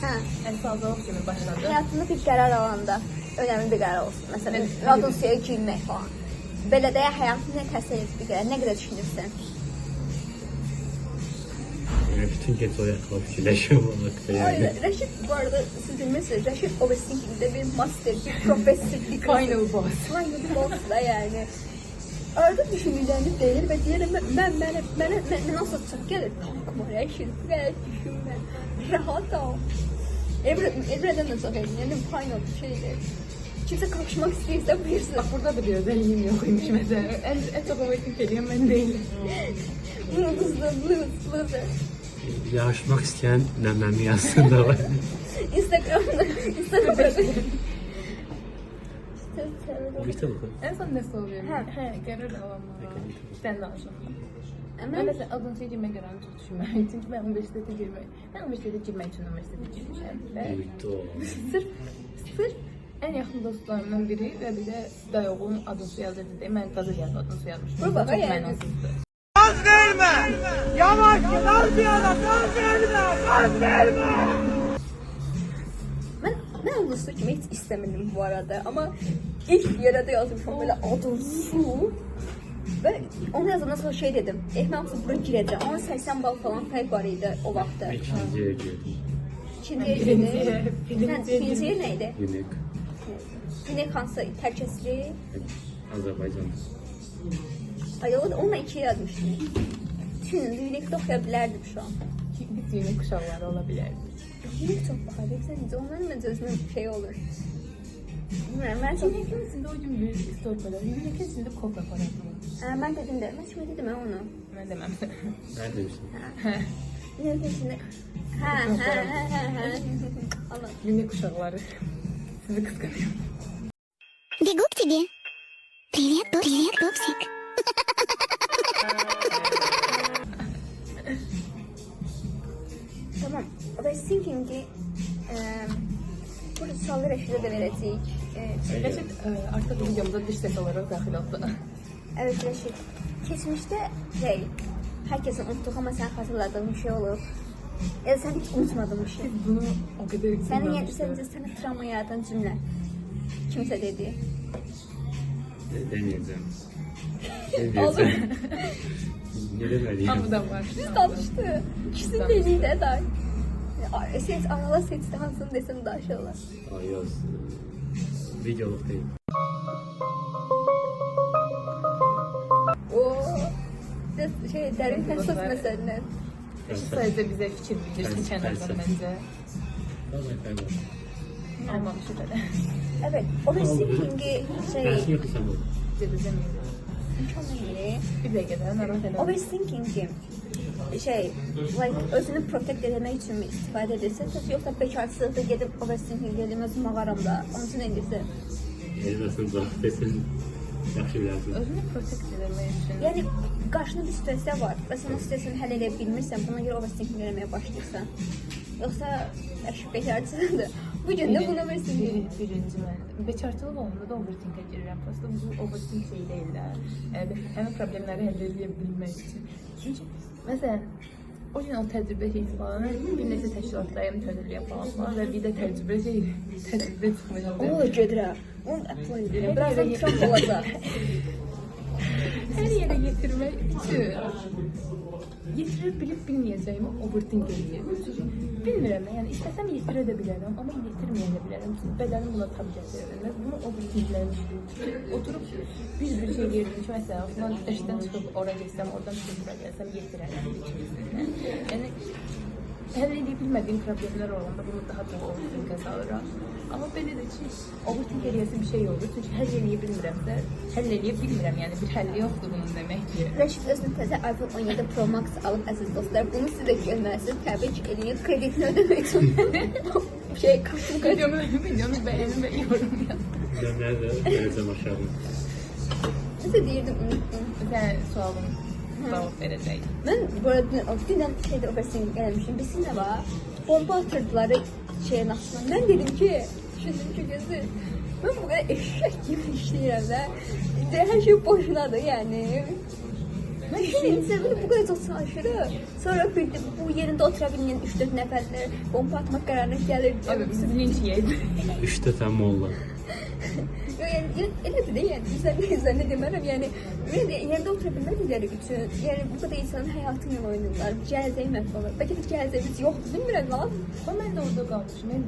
Hə. Əhsalcılıq kimi başladı. Həyatında bir qərar alanda önəmli bir qərar olsun. Məsələn, radiyasiyaya girmək falan. Belə də həyatını nə təsir edir bir qədər, nə qədər düşünürsən? Bütün gece oyakla fikirleşiyorum onun hakkında yani. Rəşid, bu arada siz bilmirsiniz, Rəşid overthinkingdə bir master, bir professor, bir Final boss. Final boss da yəni. Arada düşüncəni deyir və deyirəm, mən nasıl çox gəlir, tankma Rəşid, mən düşünmə, rahat ol. Evredən də çox edin, yəni final şeydir. Kimsə qarşımaq istəyirsə buyursun. Bak burada da bir özelliğim yokmuş mesela. En çok overthink ediyorum ben değilim. Loser. Yarışmak isteyen nemlenme aslında var. Instagram'da. Birlikte bakalım. En son ne soruyorum? He, qərar alanlar. Sən danışın. Ben mesela adını girmək qərarını çox düşünməyim. Çünki mən universitetə girmək üçün universitetə girmişəm. Birlikte o. Sırf en yaxın dostlarımdan biri və bir də dayağımın adını yazırdı deyə mən qazı yazdı adını yazmışdım. Dur bax, Çox yəni. mənasızdı. Ben Uluslu kimi hiç istemedim bu arada ama ilk yere de yazmışım böyle adım su ve onu yazandan sonra şey dedim ben buraya gireceğim ama 80 bal falan fark var idi o vaxtda. İkinciye girdim. İkinciye neydi? Yunek. Yunek hansı terkesli? Azerbaycan. Ay onunla 2 yazmıştım. Düşünün Yunek'te okuyabilirdim şu an. Biz yeni kuşakları olabilirdi. Yunek çok pahalı. Sen onların bence özüne şey olur. Bilmiyorum ben çok... Yunek'in içinde o gün büyük istor kadar. Yunek'in içinde kopya parası. Ben dedim de. Ben şimdi dedim onu. Ben demem. Neredeymişsin? Yunek içinde... Ha. Anladım. Yunek kuşakları. Sizi kıskanıyorum. Бегу к тебе. Привет, привет, пупсик. Tamam. Overthinking'i burada suallar eşitə də verəcəyik. Reşit artık videomuza dış ses olarak dahil oldu. Evet Reşit. Keçmişdə herkesin unuttuğu ama sen hatırladığın bir şey olur. Ya da sen hiç unutmadığın bir şey. Bunu o kadar Senin sana travma yaratan cümle. Kimse dedi. Demeyeceğim. Ne diyeceğim? Ne demeliyim? Ama da var. Biz danıştı. İkisinin dediği de dar. Ses arala seçti hansını desem daha şey olur. Ay yok. Videoluk değil. Derin fesas meseleler. Sadece bize fikir bildirsin kenardan bence. Tamam. Olmamış öyle. Evet. Overthinking'i Dersi yok sen bu. Cedizemiyorum. mükemmel. Bir de gelen ara Overthinking'i özünü protect etmək üçün mü istifadə edirsən, yoxsa bekarsızlıqda gedib overthinking edim özüm mağaramda, onun üçün edirsən? En azından desin yaxşı bilərsin. özünü protect etmək üçün. Yəni, qarşında bir situasiya var və sən o situasiyanı həll edə bilmirsən, buna görə overthinking eləməyə başlayırsan. Yoxsa bekarsızlıqdır. Bu gün də bunu overthinking. Birinci mən. Bekarçılıq olanda da overthink'e girirəm. Aslında bu overthink şey değil de. Həmin problemləri həll edə bilmək üçün. Çünki məsələn, o gün o təcrübə şeyi falan, bir neçə təşkilatdayım, təcrübə falan və bir də təcrübə çıxmışdı. Onu da gedirəm. Onu da apply edirəm. Birazdan Trump olacaq. her yere getirmek için yetirir bilip bilmeyeceğimi overthinking. Bilmirəm, yani istesem yetirebilirim ama yetirmeyebilirim. Bedenim buna tabi getirebilir. Bunu overthinklemiştim. Oturup bir şey girdim ki mesela falan eşten çıkıp oraya geçsem, oradan çıkıp buraya gelsem yetiremem. Yani her yeri bilmediğim problemler olanda bunu daha çok overthink'e salıram. Ama belə də ki, overthink eləyəsi bir şey olur. Çünki həll eləyə bilmirəmsə, həll eləyə bilmirəm. Yəni bir həlli yoxdur bunun demək ki. Rəşid özünün təzə iPhone 17 Pro Max alıb əziz dostlar. Bunu siz də görməlisiniz. Təbrik edin. Kreditini ödəmək üçün. Kartını Videonu beğenin ve yorum yap. Ben nerede? Vereceğim aşağıda. Nəsə deyirdim, unuttum. Bir tane sualım cevap verəcək. Mən bu arada dünən şeydə overthinking eləmişdim. Bilsin nə var? Bomba atırdılar şeyin altına. Mən dedim ki, düşündüm ki gözü. Ben bu kadar eşek gibi işleyirəm də. Her şey boşunadır yani. Düşünün, sevgili bu kadar çok çalışırım. Sonra bildim bu yerinde oturabilmeyen 3-4 nəfərlər bomba atmaq qərarına gəlir. Evet, siz linç yeyin. 3 tane molla. Yani elədir də, yəni üzərində demərəm, yəni yerdə oturabilmədikləri üçün, yəni bu kadar insanın həyatıyla oynayırlar, gələcəyi məhv olur. Bəlkə də gələcəyimiz yoxdur, bilmirəm lan. Ama ben de orada kalmışım. Ben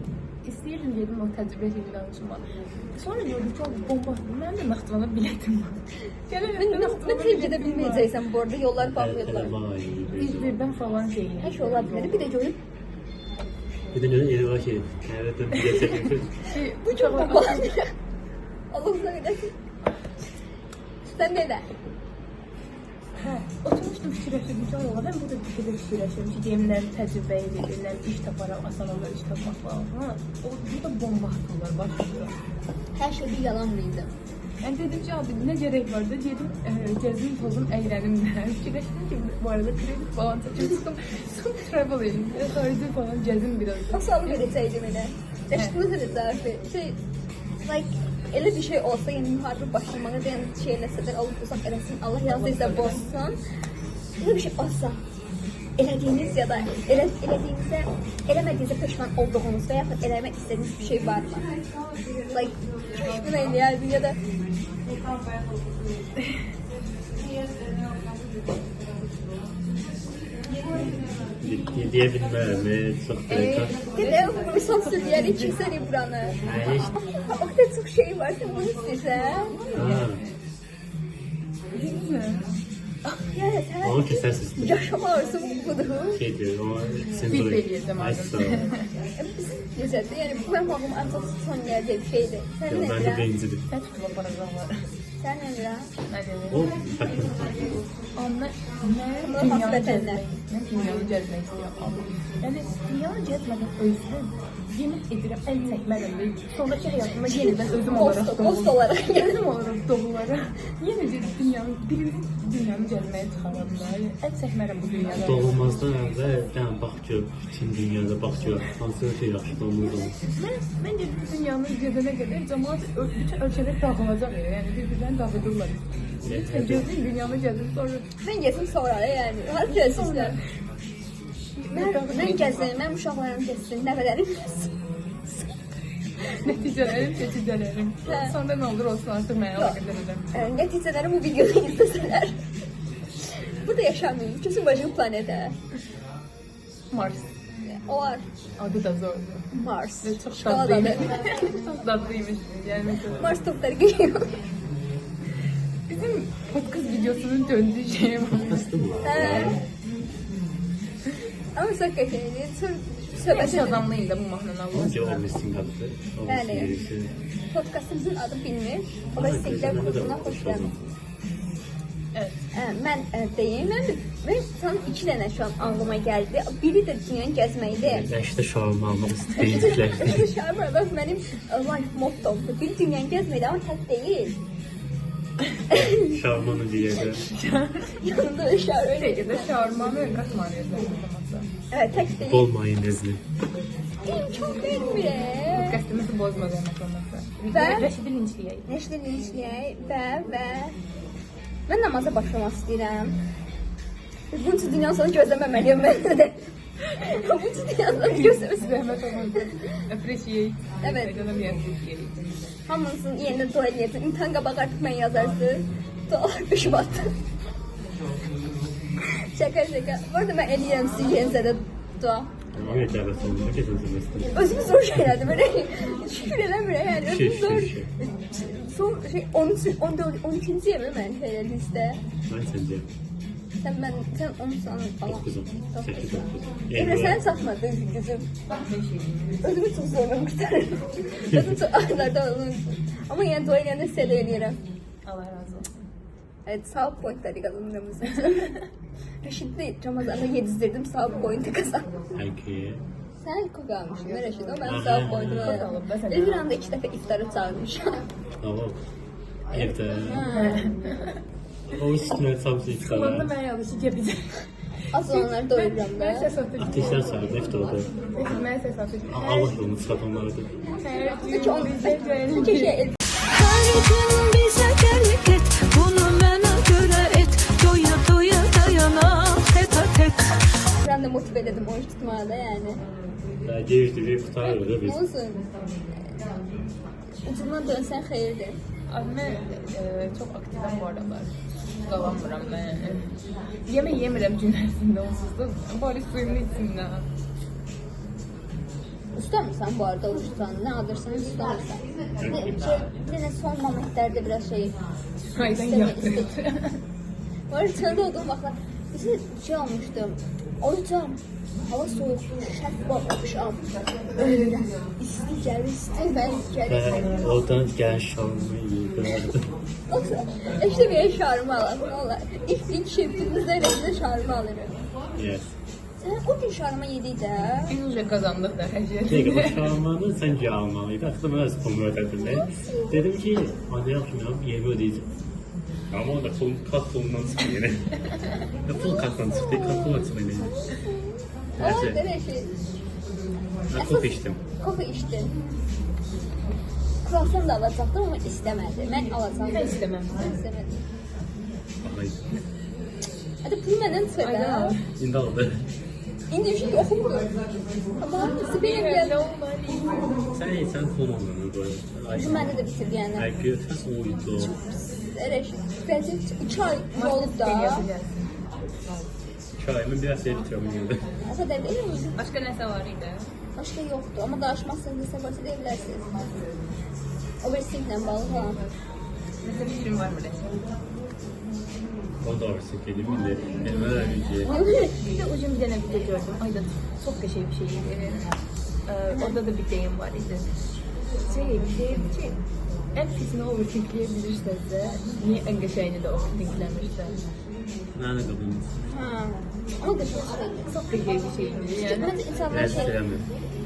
istəyirdim dedim o təcrübə ilə danışma. Sonra gördüm ki, o bomba atdım. Mənim də Naxçıvana biletim var. Gəlirəm də Mən təcrübə bilməyəcəksən bu arada, yollar bağlayırlar. İzmirdən falan şey. Hər şey ola bilər, bir də görüb Bir de öyle yeri var ki. Evet, bir geçelim. bu çok bağlanıyor. Allah'ına gidelim. Sen ne de? Oturmuştum fikirləşirdim ki, Allah, ben burada bir şeyler fikirləşirdim ki, deyimlər təcrübə edirlər, iş taparam, asan olur, iş tapmaq falan. Burada bomba atırlar başlıqda. Her şey bir yalan mıydı? Yani dedim ki, abi ne gerek vardı? Dedim, gezdim, tozum, eğlenim de. Fikirləşdim ki, bu arada kredi falan çəkmişdim. Sonra travel edin, xarici falan gezdim biraz. Nasıl alıp edəcəydim elə? Yaşadığınız elə zərfi. Like, elə bir şey olsa, yəni müharibə başlamağa deyən şey eləsələr, alıp uzaq eləsin, Allah yazdıysa bozsun. Elə bir şey olsa, elədiyiniz ya da elədiyinizdə, eləmədiyinizdə peşman olduğunuz və yaxud eləmək istədiyiniz bir şey var mı? Like, hiç bunu eləyərdin ya da Diyebilmem. Çok delikat. Dede, bu son sürüyəri çiksərik buranı. O kadar çok şey var, sen bunu istəyirsən. Ya sen Onu kesersiz. yaşama arzusu budur. Şey diyor ama sen Bip buraya. eləyəcəm Ay, artıq. sağ ol. Bizim güzeldi, yani bu benim ağım ancaq son yerde bir şeydi. Sen Yok, ne ben de diyorsun? bencidim. Nə tutub aparacaq var? Sen ne diyorsun? Nə deyim? O bakın. Onlar Bunlar dünyanı hasrətənlər. gəzmək, mən dünyanı gəzmək istəyirəm. Yəni dünyanı gəzmədən özüm yemin edirəm, əl çəkmərəm və sonraki həyatımda yenidən özüm olaraq Ghost olarak. Özüm olaraq doğulara. Yenə də birinci dünyanı gəzməyə çıxaram da. Əl çəkmərəm bu dünyada. Doğulmazdan əvvəl dən bax gör, bütün dünyada bax gör, hansı şey yaxşı doğulur olur. Məncə bu dünyanı gəzənə qədər cəmaət bütün ölkələr dağılacaq. Yəni bir-birlərini dağıdırlar. Lütfen gözün dünyanı gəzin sonra. Ben gezim sonra yani. Her gezmişler. Ben gezdim, ben uşaqlarım gezdim, nəvələrim gezdim. Nəticələrim, keçicələrim. Hə. Sonra nə olur olsun artıq mənə əlaqədar edəm. Nəticələri bu videoda izləsələr. Burada yaşamıyorum, kesin başka planete. Mars. O var. Adı da zordur. Mars. Ve çok Şokolada tatlıymış. adı. Çok tatlıymış. Yani mesela Mars topları geliyor. bizim podcast videosunun döndüğü şeye bak. Kastım mı? Ama hakikaten Söhbət söhbətin adamlıyım da bu mahnını Allah. Önce o mistin kaldı. O Yani. mistin gerisi. podkastımızın adı bilmir. O da istekler kursuna hoş geldin. Evet. Mən deyim, mən tam 2 dənə şu an ağlıma gəldi. Biri də dünyanı gəzməkdir. Yaşta şalımı almak isteyecekler. Şarmar mənim life mottomdur. Bir dünyanı gəzməkdir, amma tək deyil. Şalmanı diye de. Yanında da şarmar. Peki de şaurma ve katmer yazarım. Evet, tək deyil. Bol mayonezli. Çok bilmirəm. Podcastımızı bozma demek olmasa. Ben- Reşid'i linçleyeyim. Neşli linçləyək və mən namaza başlamaq istəyirəm. Bunun üçün dünyanın sonu gözləməməliyəm mən də. Bunun üçün dünyanın sonu gözləməsin. Zəhmət olmazsa. Appreciate. Evet. Faydalanmayı appreciate. Hamınızın yerində dua eləyəcəm. İmtahan qabağı artıq mən yazarsın. Dualar düşüb atdı. Şaka. Bu arada mən eləyirəm sizin yerinizə də dua. Evet, evet, sonunda kesin semestr. Özümü zor şeylerdi böyle şükür eləmirəm yani özümü zor. Son 13. yemin mən şeylə listə. Ben sence. Sen 10 sanın falan. 9'um. 8, 9. Emre sen satmadın gücüm. Özümü çok zorla kurtarırım. Özümü çok aylarda onu. Ama yani dua eləyəndə sizə də eləyirəm. Allah razı olsun. Evet, sağ pointleri kazandığımız için. Reşit'le Ramazan'da yedizdirdim, sağ pointi kazandım. Belki. Sen kok almışsın ve Reşit, ama ben sağ pointini aldım. Bir anda 2 defa iftara çağırmış. Tamam. Evde. O üstüne samsı iftara. Ben yanlışlık yapacağım. Az olanları doyururam Ben da. ses atıcı. Ateşler sardı iftarda. Ben ses atıcı. Allah'ını satanlardı. Peki onu peki şey Her gün bize terlik et, bunu bana göre et. Doya doya dayana, tet et. ben de motive ededim oruç tutmaya da yani. Gevşti bir kurtarır da biz. Olsun. Ucundan dönsen hayırdır. Abi ben çok aktifim bu aralar. Qalamıram ben. Yemek yemirəm gün ərzində onsuz da. Bari suyumun içində. Usta mısın bu arada oruç tutan? Ne alırsan usta mısın? Bir de son momentlerde biraz şey Aydan yaptı. var içeride olduğum vaklar bize şey almıştım. Orucam. Hava soğuk, şeffaf akşam. Öyle. İsticer, istemez. Oradan gelen şarmı yiyip. Yoksa işte bir şarmı alalım. Valla. İlk şefimizde renkli şarmı alırım. Yes. Sen o gün şarmı yedi de. Biz уже kazandık da her şey. Peki o şarmanı sence almalıydı. Aslında ben nasıl konu ödedimde. Dedim ki hadi yapmayalım yemeği ödeyeceğim. Ama o da kat kolundan çıktı yine. Full kattan çıktı. Kat kolundan çıktı yine. Ama Neyse. böyle şey. Ben kofi içtim. Kofi içtin. Kruvasan da alacaktım ama istemedi. Ben alacağım. Ben istemem. Ben istemedim. Hayır. Hadi pul benden söyle. Şimdi aldı. İndi şimdi okumuyor. Ama bizi benim geldi. Sen son olanı böyle. Bizim bende de bitirdi yani. Belki sen oydu. Evet. Bence 2 ay olup da. Çayımı biraz şey bitiyorum yine. Aslında devre değil mi? Başka nəsə var idi? Başka yoktu ama da aşmazsanız ise başka diyebilirsiniz. Overthink'le bağlı falan. Nəsə fikrim var mı? O da orası kelime de. Kelime öğrenci. Bir de ucun bir dənə video gördüm. Ayda çok qəşəng bir şey idi. Orada da bir deyim var idi. Deyirdi ki, en pisini overthinkleyebilirseniz niye en qəşəngini de overthinkləmirsən? Nerede kaldınız? Ha. Ama da çok şey. Çok qəşəng bir şeydi. İşte Yani. bence insanlar Ben şey, sevmem.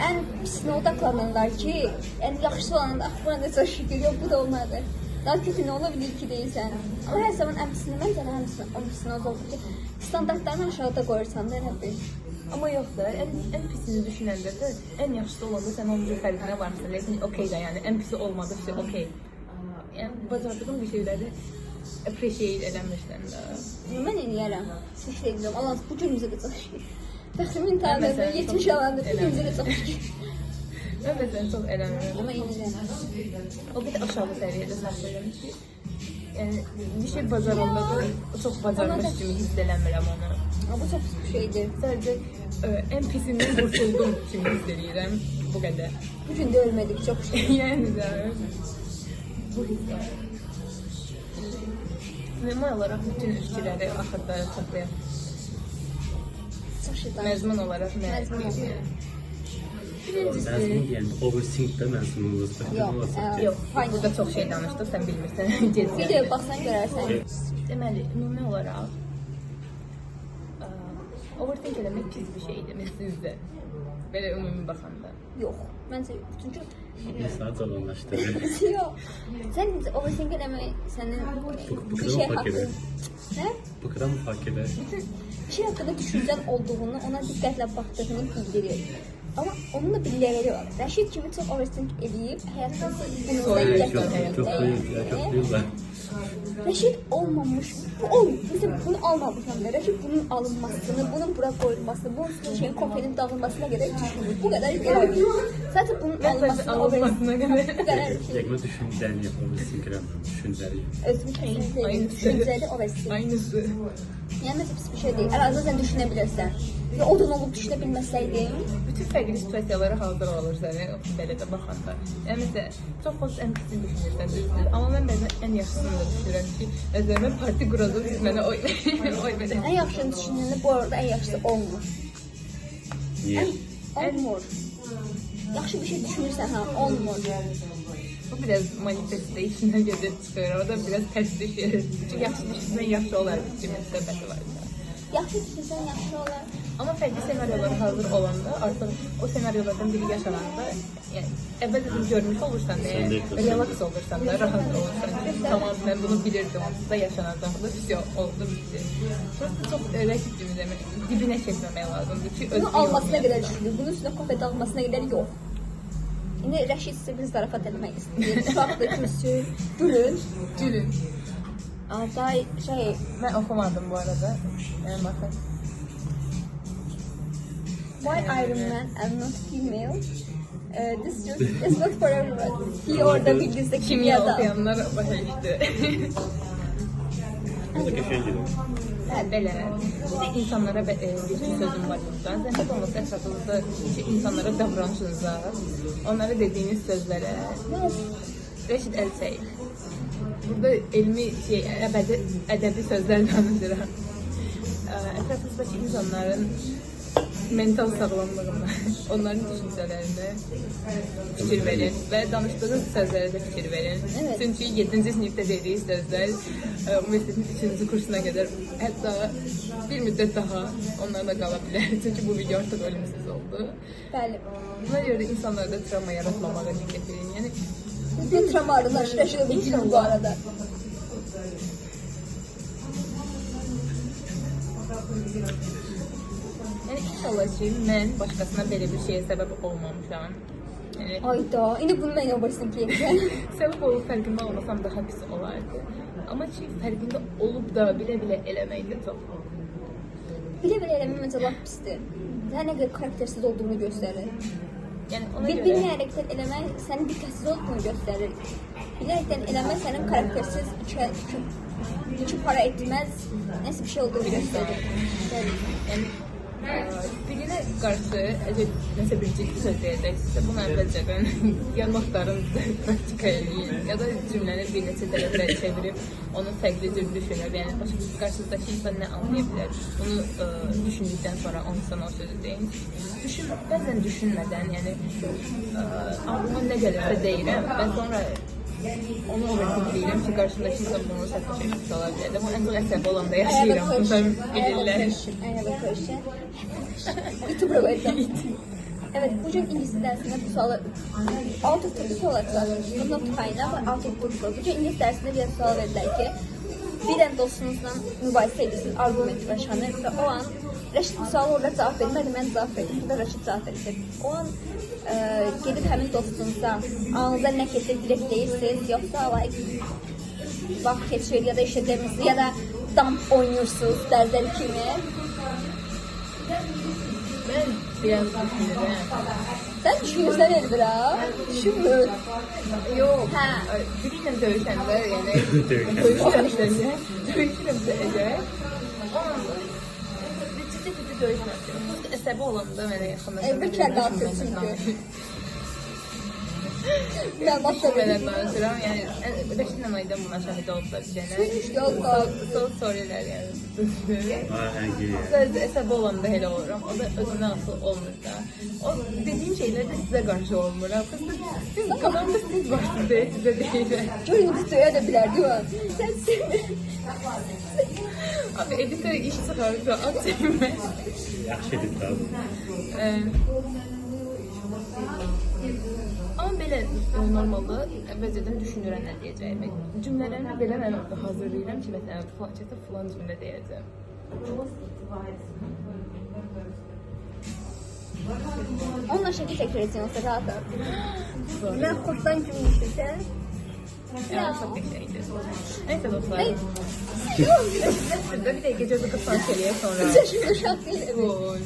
en pisine odaklanırlar ki, en yaxşı olanında buna ne çok şükür yok bu da olmadı. Daha kötü ne olabilir ki değilsen. Ama her zaman en pisini bence en pisini olacak ki standartlarını aşağıda koyarsan da hep. Ama yok da en pisini düşünəndə də en yaxşısı olanda sən onun fərqinə varmısın. Lakin okey de yani en pisi olmadı işte okey. Yani bacardığın bir şeyləri appreciate edəmirsən də. Ben eləyərəm. Hiç de bilmiyorum. Allah bu günümüzə də çalışır. Təxmin imtahanlarında 70 alanda bu günümüzə də çalışır. Mən məsələn çox eləmirəm. Ama eləyərəm. O bir də aşağı səviyyədə saxlayıram ki, yani bir şey bacaranda da çok bacarmış kimi hiss eləmirəm onu. Ama bu çok pis bir şeydir. Sadəcə en pisindən qurtuldum kimi hiss edirəm. Bu qədər. Bu gün de ölmedik çok şey. Yəni də bu hiss var. Normal olaraq bütün ilişkiləri axırda saxlayaq. Çok şey daha. Məzmun olaraq nə? Məzmun. Ben sana diyelim overthink de ben sana Yok. Yox, burada çox şey danışdıq, sən bilmirsən. Gec Videoya baksan görərsən. Deməli, ümumi olaraq overthink eləmək pis bir şeydir, sizdə. Belə ümumi baxanda. Yok. Bence çünkü bir saat zamanlaştı. yok. Sen overthink eləmək senin Bu bir kadar şey mı fark eder? hakkında. Ne? Bu kadar mı fark eder? Bir şey hakkında düşüncen olduğunu, ona dikkatle baktığını bildirir. Ama onun da bir leveli var. Reşit kimi çok overthink eləyib, həyatda bununla Çok yaşayan büyük ya, çok büyükler. Rəşid olmamış, bu olmuş. Mesela bunu almamışam da, Rəşid bunun alınmasını, bunun bura qoyulmasını, bunun üstüne şeyin konfetin dağılmasına qədər düşünür. Bu qədər eləmir. Zaten bunun alınmasına o qədər. Bu qədər şey. Yəqin düşüncəni yapabilirsin Kremlin. Düşüncəni. Özümü kesinlikle düşünceli o versin. Aynısı. Yani mesela pis bir şey değil. Arazda sen düşünebilirsen. Ve odan olup düşünebilmeseydim. Bütün fərqli situasiyalara hazır olur səni belə də baxanda. Yəni məsələn, çox xoş ən pis düşünürsən, düzdür. Amma mən bəzən ən yaxşısını da düşünürəm ki, özümə parti quracaq, siz mənə oy verin. En yaxşını düşündüğünde bu arada en yaxşısı olmur. Niyə? Olmur. Yaxşı bir şey düşünürsen ha, olmur. Bu biraz manifestation'a gedib çıxır, orada biraz tərs düşür. Çünki yaxşı düşünsən yaxşı olar, kimin söhbəti var. Yaxşı düşünsən yaxşı olar. Amma fərqli senaryolar hazır olanda, artıq o senaryolardan biri yaşananda, yəni əvvəlcədən görmüş olursan da, relax olursan da, rahat olursan da, tamam mən bunu bilirdim, aslında yaşanacaqdı, все, oldu, bitti. Prosta çox rəkib kimi demək, dibinə çəkməmək lazımdır ki, Bunu almasına qədər düşünür, bunun üstüne konfet almasına qədər yox. Yine Rəşid sizə bir zarafat etmək istəyir. Uşaqda gülsün, gülün. Altay şey... Mən oxumadım bu arada, yəni baxın. Why Iron Man and not female? This just is not for everyone. He orada bildirsə Kimya kimyada. oxuyanlar başa düşdü. Bu da qəşəngdir. Hə, belə. Bir də insanlara bir sözüm var burada. Zəhmət olmasa ətrafınızda insanlara davranışınıza, onlara dediyiniz sözlərə Rəşid Əlçək. Burada elmi ədəbi sözlər danışıram. Ətrafınızdakı insanların mental sağlamlığına, onların düşüncələrində fikir verin və danışdığınız sözlərə də fikir verin. Evet. Çünki 7-ci sinifdə dediyi sözlər universitetin 3-cü kursuna qədər, hətta bir müddət daha onlarla qala bilər. Çünki bu video artıq ölümsüz oldu. Bəli. Buna görə insanlarda travma yaratmamağa diqqət edin. Yəni, Bütün travmalarından Rəşid bildirir bu arada. yəni inşallah ki, mən başqasına belə bir şeyə səbəb olmamışam. Yəni, Ayda, indi bunu mən yapasın ki. səbəb olub fərqində olmasam daha pis olardı. Amma ki, fərqində olub da bilə-bilə eləmək də çox. Bilə-bilə eləmək məncə laf pisdir. Daha nə qədər karaktersiz olduğunu göstərir. Yəni ona görə Bilməyərəkdən eləmək sənin diqqətsiz olduğunu göstərir. Bilərəkdən eləmək sənin karaktersiz iki para etməz nəsə bir şey olduğunu göstərir. yəni birinə qarşı əgər nəsə bir ciddi söz deyəcəksə, bunu əvvəlcədən yanmaqlarınızda praktika eləyin ya da cümləni bir neçə tərəfə çevirib onu fərqli cür düşünür. Yəni qarşınızdakı insan nə anlaya bilər? Bunu düşündükdən sonra onu sana o sözü deyin. Bəzən düşünmədən, yəni ağlıma nə gəlirsə deyirəm və sonra onu öyrətmişəm ki, qarşımdakı insan bunu səhv şəkildə sala bilər. Bu ən çox əsəbi olanda yaşayıram. Bunu bilirlər. YouTuber öğretmen. Evet, bugün İngiliz dersinde bu sualı alt otobüs olacak. Bunun kaynağı var alt otobüs. Bugün İngiliz dersinde bir sual verdiler ki bir tane dostunuzla mübahisə edirsiniz, argument yaşanır ve o an Rəşid bu sualı orada cevap vermedi, mən cevap verdim. Burada Rəşid cevap verir. O an gedib həmin dostunuza ağınıza nə keçir, direkt deyirsiniz, yoxsa like vaxt keçir ya da işlədərsiniz ya da damp oynuyorsunuz dərslər kimi. Ben biraz düşünürüm. Sen düşünürsen Elvira. Düşünmür. Yok. Ha. Biriyle dövüşende yani dövüşürüm eğer. O anda ciddi dövüşmezdim. Əsəbi olanda mənə yaxınlaşan. Bir kere dağıtır çünkü. Ben başladım. Mən danışıram. Yəni Rəşidlə aydan buna şahid olub da bir dənə. Yolda. Sol storylər yəni. Hangi? Söz əsəbi olanda elə olurum. O da özündən asılı olmur da. O dediyim şeylər də sizə qarşı olmur. Siz kanalda siz varsınız deyə sizə deyirəm. Görün tutuyor da bilir değil mi? Sen Abi editör iş çıxarır da at çəkmək. Yaxşı edit lazım. Amma belə normalda əvvəlcədən düşünürəm nə deyəcəyimi. Cümlələrimi belə mən hazırlayıram ki, məsələn, çətə filan cümlə deyəcəm. onunla şəkil çəkir etsin olsa rahat ol. Ben kurttan cümle istesem Yani çok bir şeydi. Neyse dostlar. Ay, Size bir de gece bakıp sançeliye sonra. Yaşında uşaq deyil. Oy.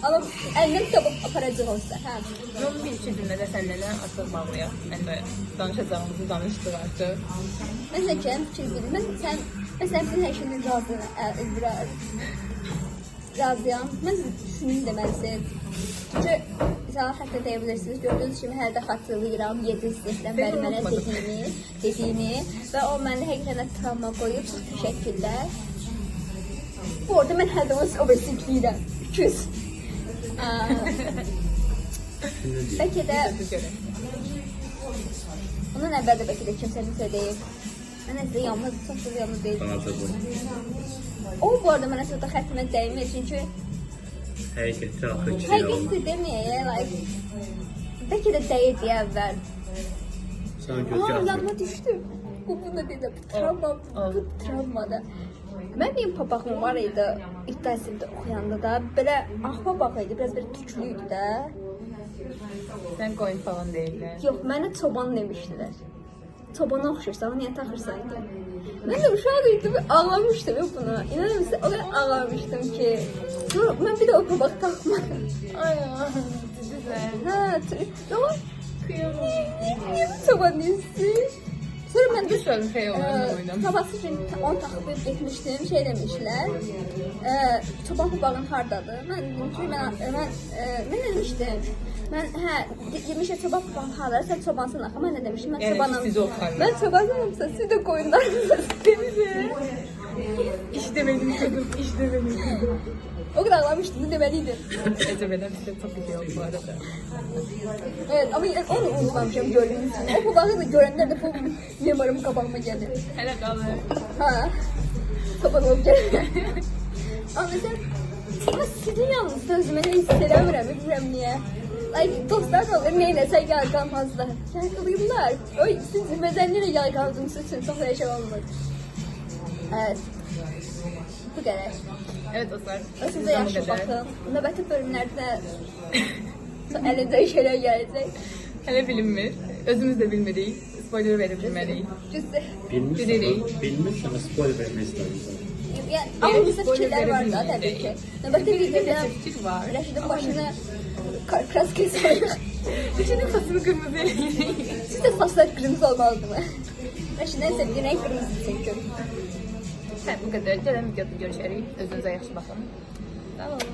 Ama əlindən kitabı aparacaq olsa, hə. Onun bir iki cümlədə səninlə asıl bağlayaq. Məncə danışacağımızı danışdıq artıq. Mən necəyəm fikir bilməm. Məsələn, bütün hər şeydən razıyam. Mən düşünüm deməlisiniz. Çünki mesela hətta deyə bilirsiniz. Gördüğünüz kimi hər də xatırlayıram 7 sinifdən bəri mənə dediyimi və o məndə həqiqətən travma qoyub bir şəkildə. Bu arada mən hər zaman o besikliyirəm. 200. Bəlkə də ondan əvvəl də bəlkə də kimsə bizə deyib. Mən əslində yalnız, çox da yalnız deyil. O bu arada mənə çox da xətrimə dəymir çünki Həqiqətdə axı ki, həqiqətdə deməyə, like, bəlkə də dəyir deyə əvvəl. sana göz Yadıma düşdü. Bu da dedim, bu travmada. Mən benim papağım var idi, iddia sinifdə oxuyanda da, belə ağ papaq idi, biraz belə tüklüydü də. Sən qoyun falan deyirlər. Yox, mənə çoban demişdilər. Çobana oxşursan, niyə taxırsan ki? Mən də uşaq idim, ağlamışdım buna. İnanır mısın, o qədər ağlamışdım ki. Mən bir də o papaq taxmadım. Ay ya, güzel. Hə, ama niye çoban deyilsin? Sonra mən də Lütfen şey oynamış. sabahsı gün 10 taxıb getmişdim, şey demişlər. Çoban papağın hardadır? Mən dedim ki, mən demişdim. Mən demişəm çoban papağın hardadır? Sən çobansın axı. Mən nə demişdim? Mən Yəni çobanam. siz oxuyun. Mən çobanamsa siz də qoyunlarsınız demişəm. İşte benim kızım, işte benim kızım. O kadar ağlamıştım, demeliydim. Ecebe'den bize çok iyi oldu bu arada. Evet ama onu unutmamışım gördüğünüz için. O papağını da görenler de bu mimarım kabağıma geldi. Hele kalır. Ha. Kapalı olup geldi. Ama mesela ama sizin yalnız sözüme hissedemiyorum, bilmiyorum niye. Like, dostlar da olur, neylese yalganmazlar. Yargılıyımlar. Oy, siz bedenlere yalgandığınız için çok yaşam olmadı. Evet. Bu kadar. Evet dostlar. Size yaxşı baxın. Növbəti bölümlərdə əlində şeylər gələcək. Hele bilinmir. Özümüz de bilmedik. Spoiler verebilmeliyiz. Düzdür. Bilmirsən, spoiler vermək istəyirəm. Yəni, amma bizdə fikirlər var da təbii ki. Növbəti videoda Fikir var. Rəşidin başını kras kesərik. Üçünün saçını kırmızı eləyik. Siz də saçlar qırmızı olmalıdır mı? Rəşidin ən sevdiyi renk qırmızı çünki. Hə, bu qədər. Gələn videoda görüşərik. Özünüzə yaxşı baxın. Sağ olun.